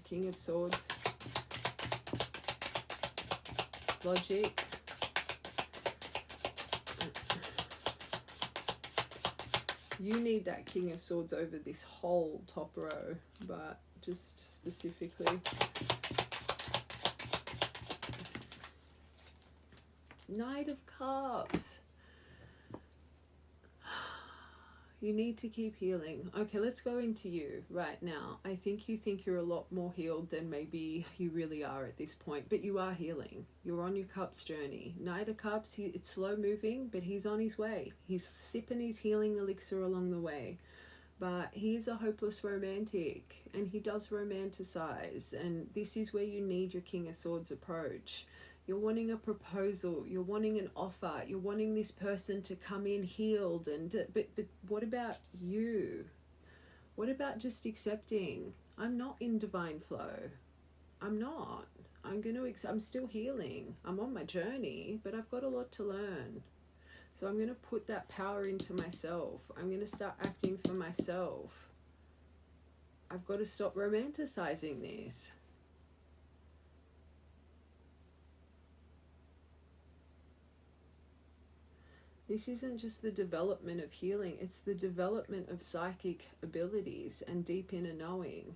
King of Swords. Logic. You need that King of Swords over this whole top row, but just specifically. Knight of Cups. You need to keep healing. Okay, let's go into you right now. I think you think you're a lot more healed than maybe you really are at this point, but you are healing. You're on your Cups journey. Knight of Cups, it's slow moving, but he's on his way. He's sipping his healing elixir along the way. But he's a hopeless romantic, and he does romanticize, and this is where you need your King of Swords approach. You're wanting a proposal, you're wanting an offer, you're wanting this person to come in healed, and but what about you? What about just accepting? I'm not in divine flow. I'm not. I'm still healing. I'm on my journey, but I've got a lot to learn. So I'm going to put that power into myself. I'm going to start acting for myself. I've got to stop romanticizing this. This isn't just the development of healing, it's the development of psychic abilities and deep inner knowing.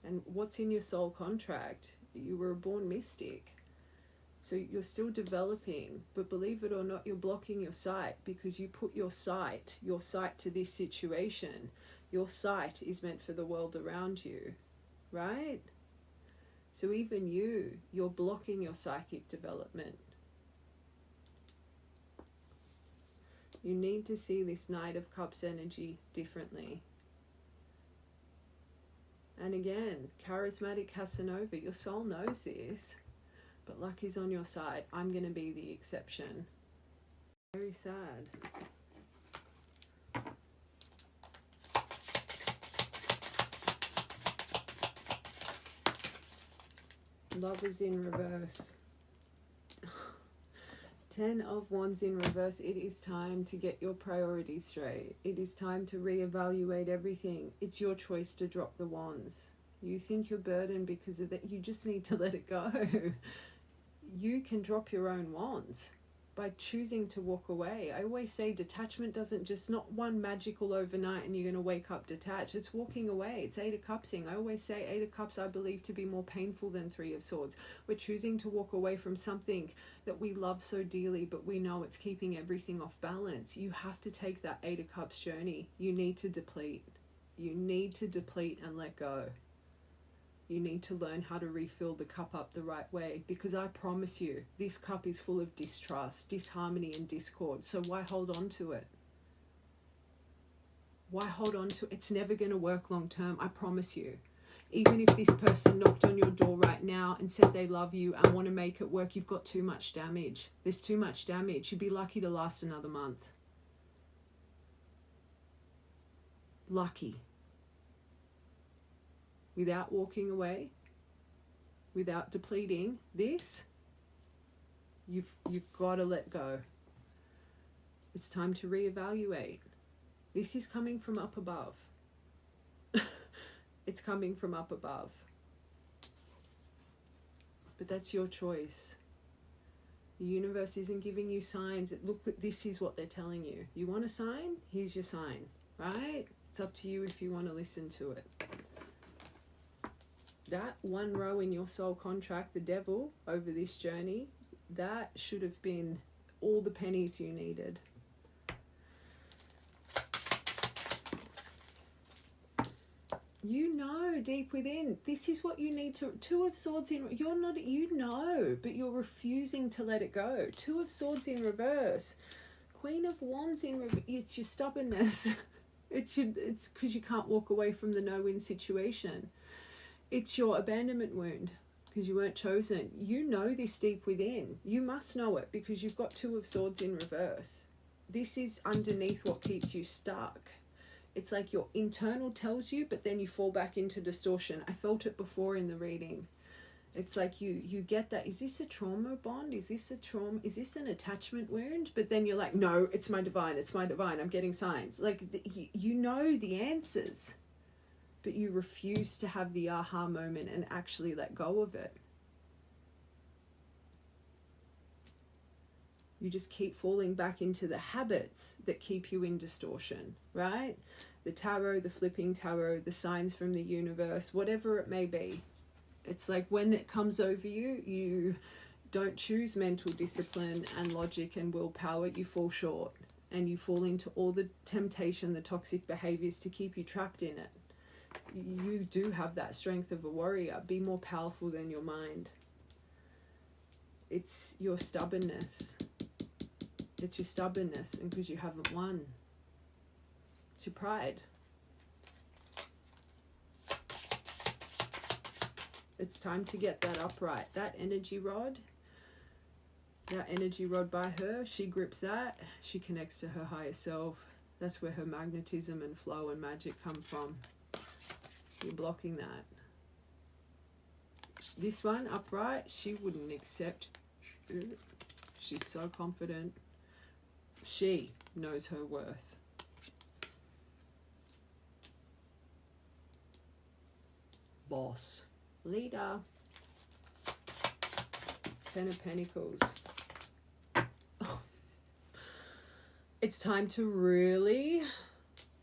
And what's in your soul contract? You were a born mystic. So you're still developing, but believe it or not, you're blocking your sight because you put your sight to this situation. Your sight is meant for the world around you, right? So even you're blocking your psychic development. You need to see this Knight of Cups energy differently. And again, charismatic Casanova, your soul knows this, but luck is on your side. I'm going to be the exception. Very sad. Lovers in reverse. 10 of Wands in reverse. It is time to get your priorities straight. It is time to reevaluate everything. It's your choice to drop the wands. You think you're burdened because of that. You just need to let it go. You can drop your own wands by choosing to walk away. I always say detachment doesn't just, not one magical overnight and you're going to wake up detached. It's walking away. It's 8 of Cupsing. I always say 8 of Cups I believe to be more painful than 3 of Swords. We're choosing to walk away from something that we love so dearly, but we know it's keeping everything off balance. You have to take that 8 of Cups journey. You need to deplete. You need to deplete and let go. You need to learn how to refill the cup up the right way, because I promise you, this cup is full of distrust, disharmony and discord. So why hold on to it? Why hold on to it? It's never going to work long term, I promise you. Even if this person knocked on your door right now and said they love you and want to make it work, you've got too much damage. There's too much damage. You'd be lucky to last another month. Lucky. Without walking away, without depleting this, you've got to let go. It's time to reevaluate. This is coming from up above. It's coming from up above. But that's your choice. The universe isn't giving you signs. Look, this is what they're telling you. You want a sign? Here's your sign, right? It's up to you if you want to listen to it. That one row in your soul contract, the devil, over this journey, that should have been all the pennies you needed. You know deep within, this is what you need to... 2 of Swords in... You're not... You know, but you're refusing to let it go. 2 of Swords in reverse. Queen of Wands in reverse. It's your stubbornness. It's because you can't walk away from the no-win situation. It's your abandonment wound because you weren't chosen. You know this deep within. You must know it because you've got 2 of Swords in reverse. This is underneath what keeps you stuck. It's like your internal tells you, but then you fall back into distortion. I felt it before in the reading. It's like you get that. Is this a trauma bond? Is this a trauma? Is this an attachment wound? But then you're like, no, it's my divine. It's my divine. I'm getting signs. Like you know the answers. But you refuse to have the aha moment and actually let go of it. You just keep falling back into the habits that keep you in distortion, right? The tarot, the flipping tarot, the signs from the universe, whatever it may be. It's like when it comes over you, you don't choose mental discipline and logic and willpower, you fall short. And you fall into all the temptation, the toxic behaviors to keep you trapped in it. You do have that strength of a warrior. Be more powerful than your mind. It's your stubbornness. It's your stubbornness, and because you haven't won. It's your pride. It's time to get that upright. That energy rod by her, she grips that. She connects to her higher self. That's where her magnetism and flow and magic come from. You're blocking that. This one, upright, she wouldn't accept. She's so confident. She knows her worth. boss, leader. Ten of Pentacles. It's time to really,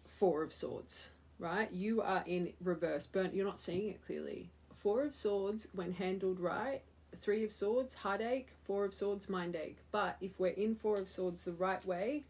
Four of Swords, right? You are in reverse, burnt. You're not seeing it clearly. Four of Swords, when handled right. Three of Swords, heartache. Four of Swords, mind ache. But if we're in Four of Swords the right way,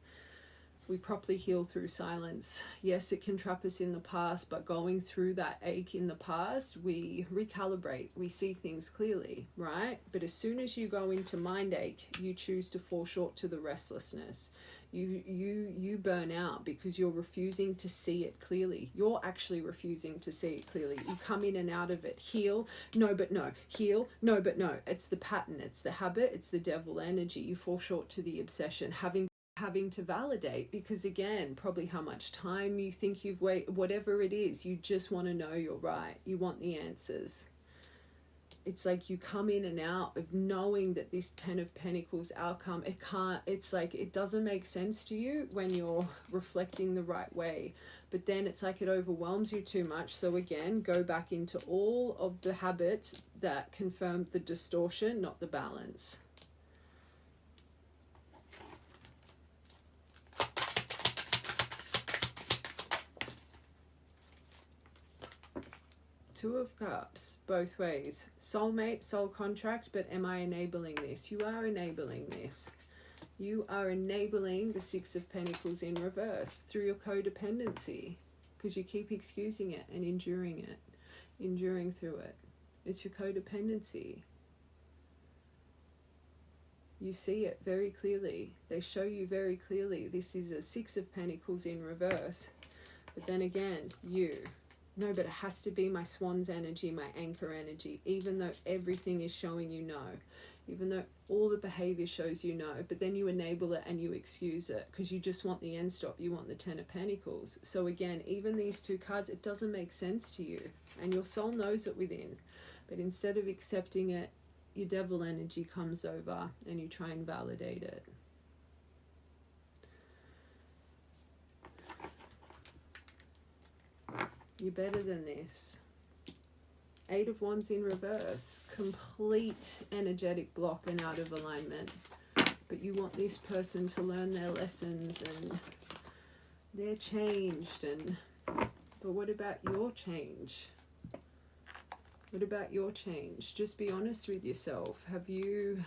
we properly heal through silence. Yes, it can trap us in the past, but going through that ache in the past, we recalibrate. We see things clearly, right? But as soon as you go into mind ache, you choose to fall short to the restlessness. You burn out because you're refusing to see it clearly. You're actually refusing to see it clearly. You come in and out of it. Heal, no but no. Heal, no but no. It's the pattern, it's the habit, it's the devil energy. You fall short to the obsession, having to validate, because again, probably how much time you think you've waited, whatever it is, you just want to know you're right. You want the answers. It's like you come in and out of knowing that this Ten of Pentacles outcome, it's like it doesn't make sense to you when you're reflecting the right way. But then it's like it overwhelms you too much. So again, go back into all of the habits that confirm the distortion, not the balance. Two of Cups, both ways. Soulmate, soul contract, but am I enabling this? You are enabling this. You are enabling the Six of Pentacles in reverse through your codependency, because you keep excusing it and enduring through it. It's your codependency. You see it very clearly. They show you very clearly. This is a Six of Pentacles in reverse. But then again, no, but it has to be my swan's energy, my anchor energy, even though everything is showing you no, even though all the behavior shows you no, but then you enable it and you excuse it because you just want the end stop. You want the Ten of Pentacles. So again, even these two cards, it doesn't make sense to you and your soul knows it within, but instead of accepting it, your devil energy comes over and you try and validate it. You're better than this. Eight of Wands in reverse. Complete energetic block and out of alignment. But you want this person to learn their lessons and they're changed. But what about your change? What about your change? Just be honest with yourself. Have you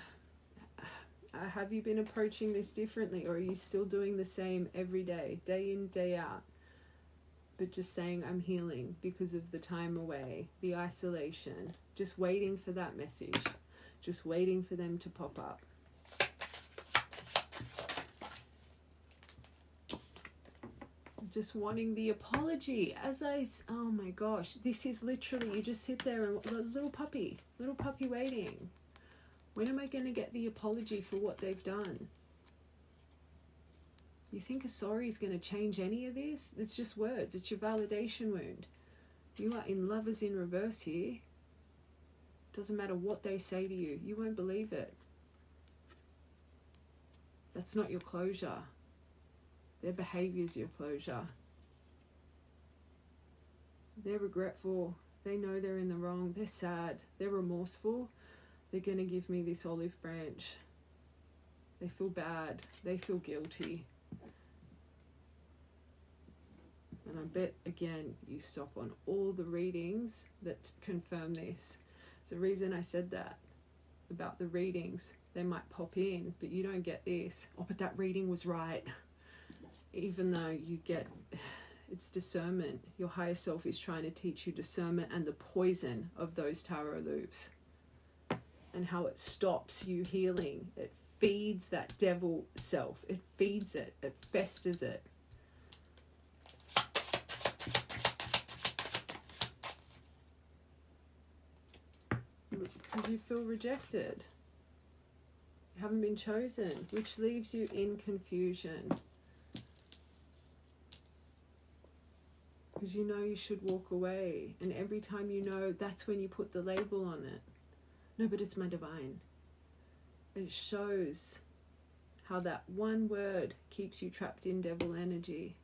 been approaching this differently, or are you still doing the same every day in, day out? But just saying I'm healing because of the time away, the isolation, just waiting for that message, just waiting for them to pop up. Just wanting the apology oh my gosh, this is literally, you just sit there and little puppy waiting. When am I going to get the apology for what they've done? You think a sorry is going to change any of this? It's just words. It's your validation wound. You are in Lovers in reverse here. Doesn't matter what they say to you. You won't believe it. That's not your closure. Their behavior is your closure. They're regretful. They know they're in the wrong. They're sad. They're remorseful. They're going to give me this olive branch. They feel bad. They feel guilty. And I bet, again, you stop on all the readings that confirm this. It's the reason I said that about the readings. They might pop in, but you don't get this. Oh, but that reading was right. Even though you get, it's discernment. Your higher self is trying to teach you discernment and the poison of those tarot loops. And how it stops you healing. It feeds that devil self. It feeds it. It festers it. Because you feel rejected. You haven't been chosen, which leaves you in confusion. Because you know you should walk away. And every time you know, that's when you put the label on it. No, but it's my divine. It shows how that one word keeps you trapped in devil energy.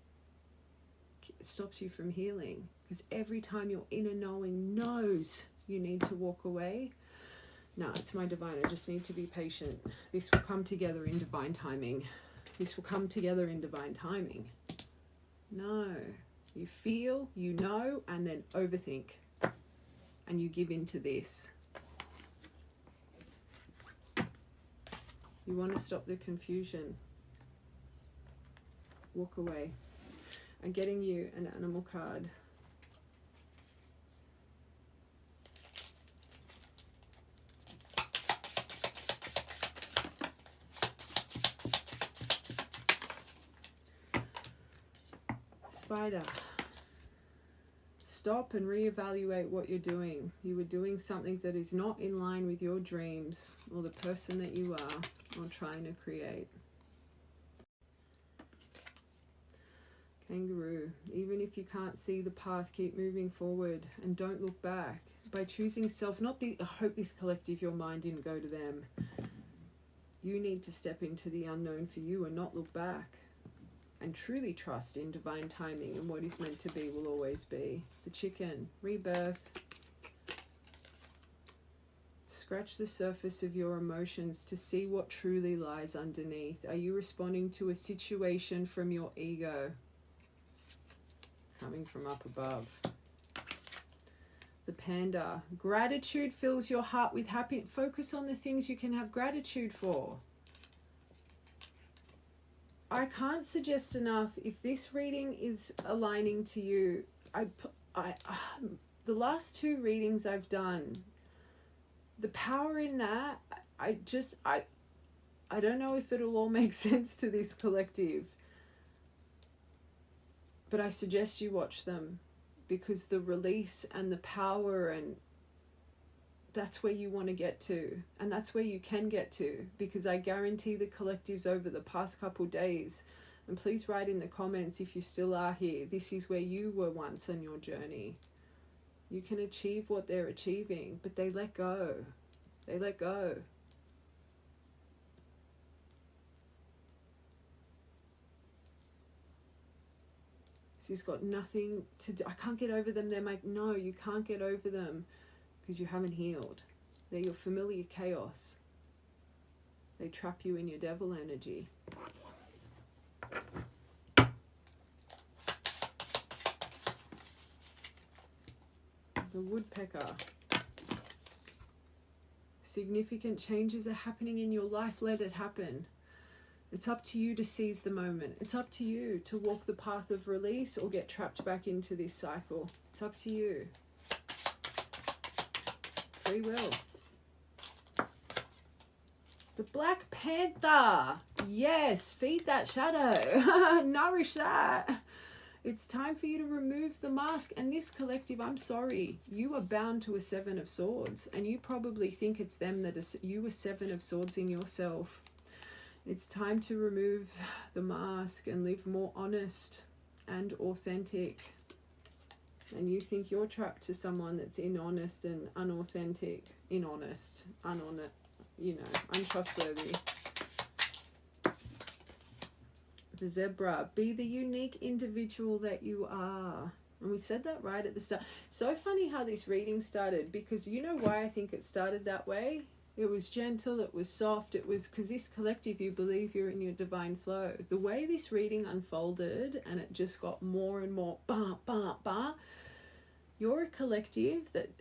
stops you from healing. Because every time your inner knowing knows you need to walk away, no, it's my divine, I just need to be patient. This will come together in divine timing. This will come together in divine timing. No, you feel, you know, and then overthink. And you give in to this. You want to stop the confusion. Walk away. I'm getting you an animal card. Spider. Stop and reevaluate what you're doing. You are doing something that is not in line with your dreams or the person that you are or trying to create. Kangaroo. Even if you can't see the path, keep moving forward and don't look back. By choosing self, not the, I hope this collective, your mind didn't go to them. You need to step into the unknown for you and not look back. And truly trust in divine timing, and what is meant to be will always be. The chicken, rebirth. Scratch the surface of your emotions to see what truly lies underneath. Are you responding to a situation from your ego? Coming from up above. The panda. Gratitude fills your heart with happiness. Focus on the things you can have gratitude for. I can't suggest enough, if this reading is aligning to you, the last 2 readings I've done, the power in that, I don't know if it'll all make sense to this collective, but I suggest you watch them, because the release and the power, and that's where you want to get to, and that's where you can get to, because I guarantee the collectives over the past couple days, and please write in the comments if you still are here, this is where you were once on your journey. You can achieve what they're achieving, but they let go. They let go. She's got nothing to do. I can't get over them. They're like, no, you can't get over them. Because you haven't healed. They're your familiar chaos. They trap you in your devil energy. The woodpecker. Significant changes are happening in your life. Let it happen. It's up to you to seize the moment. It's up to you to walk the path of release or get trapped back into this cycle. It's up to you. Free will. The Black Panther. Yes, feed that shadow. Nourish that. It's time for you to remove the mask. And this collective, I'm sorry, you are bound to a 7 of Swords. And you probably think it's them that are, you a 7 of Swords in yourself. It's time to remove the mask and live more honest and authentic. And you think you're trapped to someone that's inhonest and unauthentic, untrustworthy. The zebra, be the unique individual that you are. And we said that right at the start. So funny how this reading started, because you know why I think it started that way? It was gentle, it was soft, it was because this collective, you believe you're in your divine flow. The way this reading unfolded and it just got more and more, you're a collective that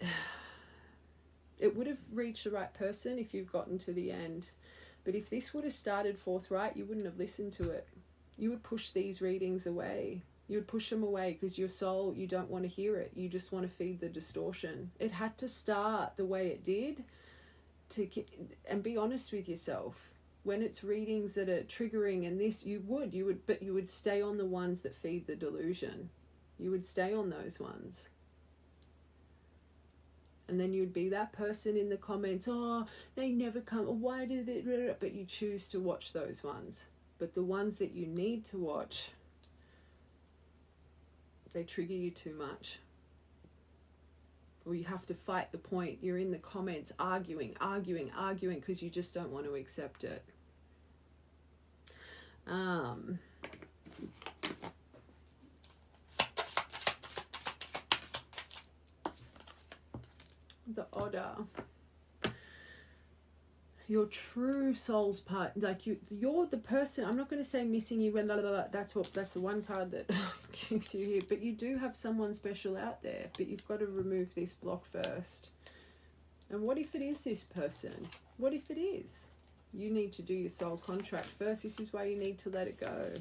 it would have reached the right person if you've gotten to the end. But if this would have started forthright, you wouldn't have listened to it. You would push these readings away. You would push them away because your soul, you don't want to hear it. You just want to feed the distortion. It had to start the way it did. And be honest with yourself. When it's readings that are triggering and this, but you would stay on the ones that feed the delusion. You would stay on those ones. And then you'd be that person in the comments, oh, they never come, why did it, but you choose to watch those ones. But the ones that you need to watch, they trigger you too much. Or you have to fight the point. You're in the comments arguing because you just don't want to accept it. The Otter. Your true soul's part, like you're the person. I'm not going to say missing you. That's the one card that keeps you here. But you do have someone special out there. But you've got to remove this block first. And what if it is this person? What if it is? You need to do your soul contract first. This is why you need to let it go.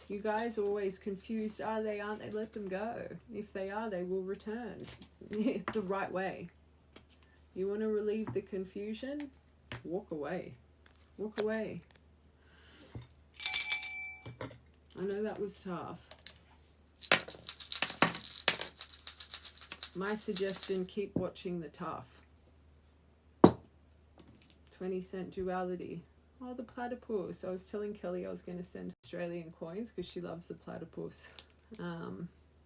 You guys are always confused. Are they? Aren't they? Let them go. If they are, they will return the right way. You want to relieve the confusion? Walk away. Walk away. I know that was tough. My suggestion, keep watching the tough. 20-cent duality. Oh, the platypus. I was telling Kelly I was going to send Australian coins because she loves the platypus.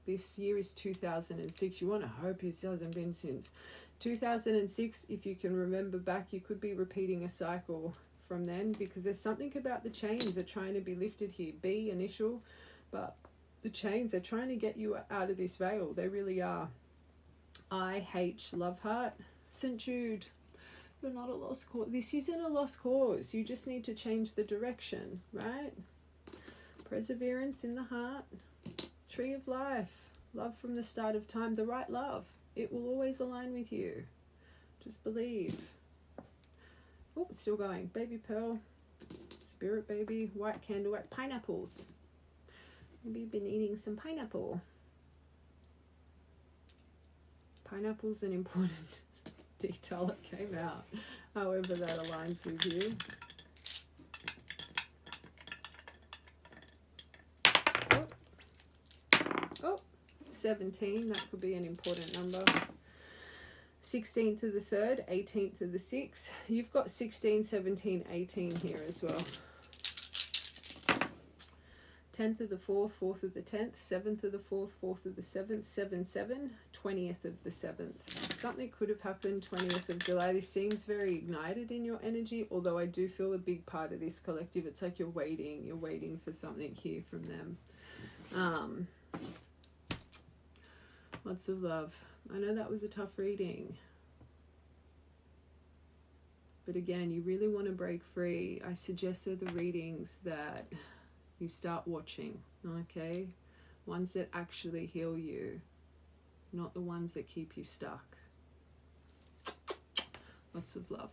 This year is 2006. You want to hope it hasn't been since 2006. If you can remember back, you could be repeating a cycle from then, because there's something about the chains are trying to be lifted here. B initial, but the chains are trying to get you out of this veil. They really are. IH, love heart. St. Jude. You're not a lost cause. This isn't a lost cause. You just need to change the direction, right? Perseverance in the heart. Tree of life. Love from the start of time. The right love. It will always align with you. Just believe. Oh, it's still going. Baby pearl. Spirit baby. White candle. White pineapples. Maybe you've been eating some pineapple. Pineapple's an important detail that came out, however that aligns with you. Oh, 17, that could be an important number. 16th of the 3rd, 18th of the 6th. You've got 16, 17, 18 here as well. 10th of the 4th, 4th of the 10th, 7th of the 4th, 4th of the 7th, 7, 7, 20th of the 7th. Something could have happened 20th of July. This seems very ignited in your energy, although I do feel a big part of this collective. It's like you're waiting for something here from them. Lots of love. I know that was a tough reading. But again, you really want to break free. I suggest they're the readings that you start watching, okay? Ones that actually heal you, not the ones that keep you stuck. Lots of love.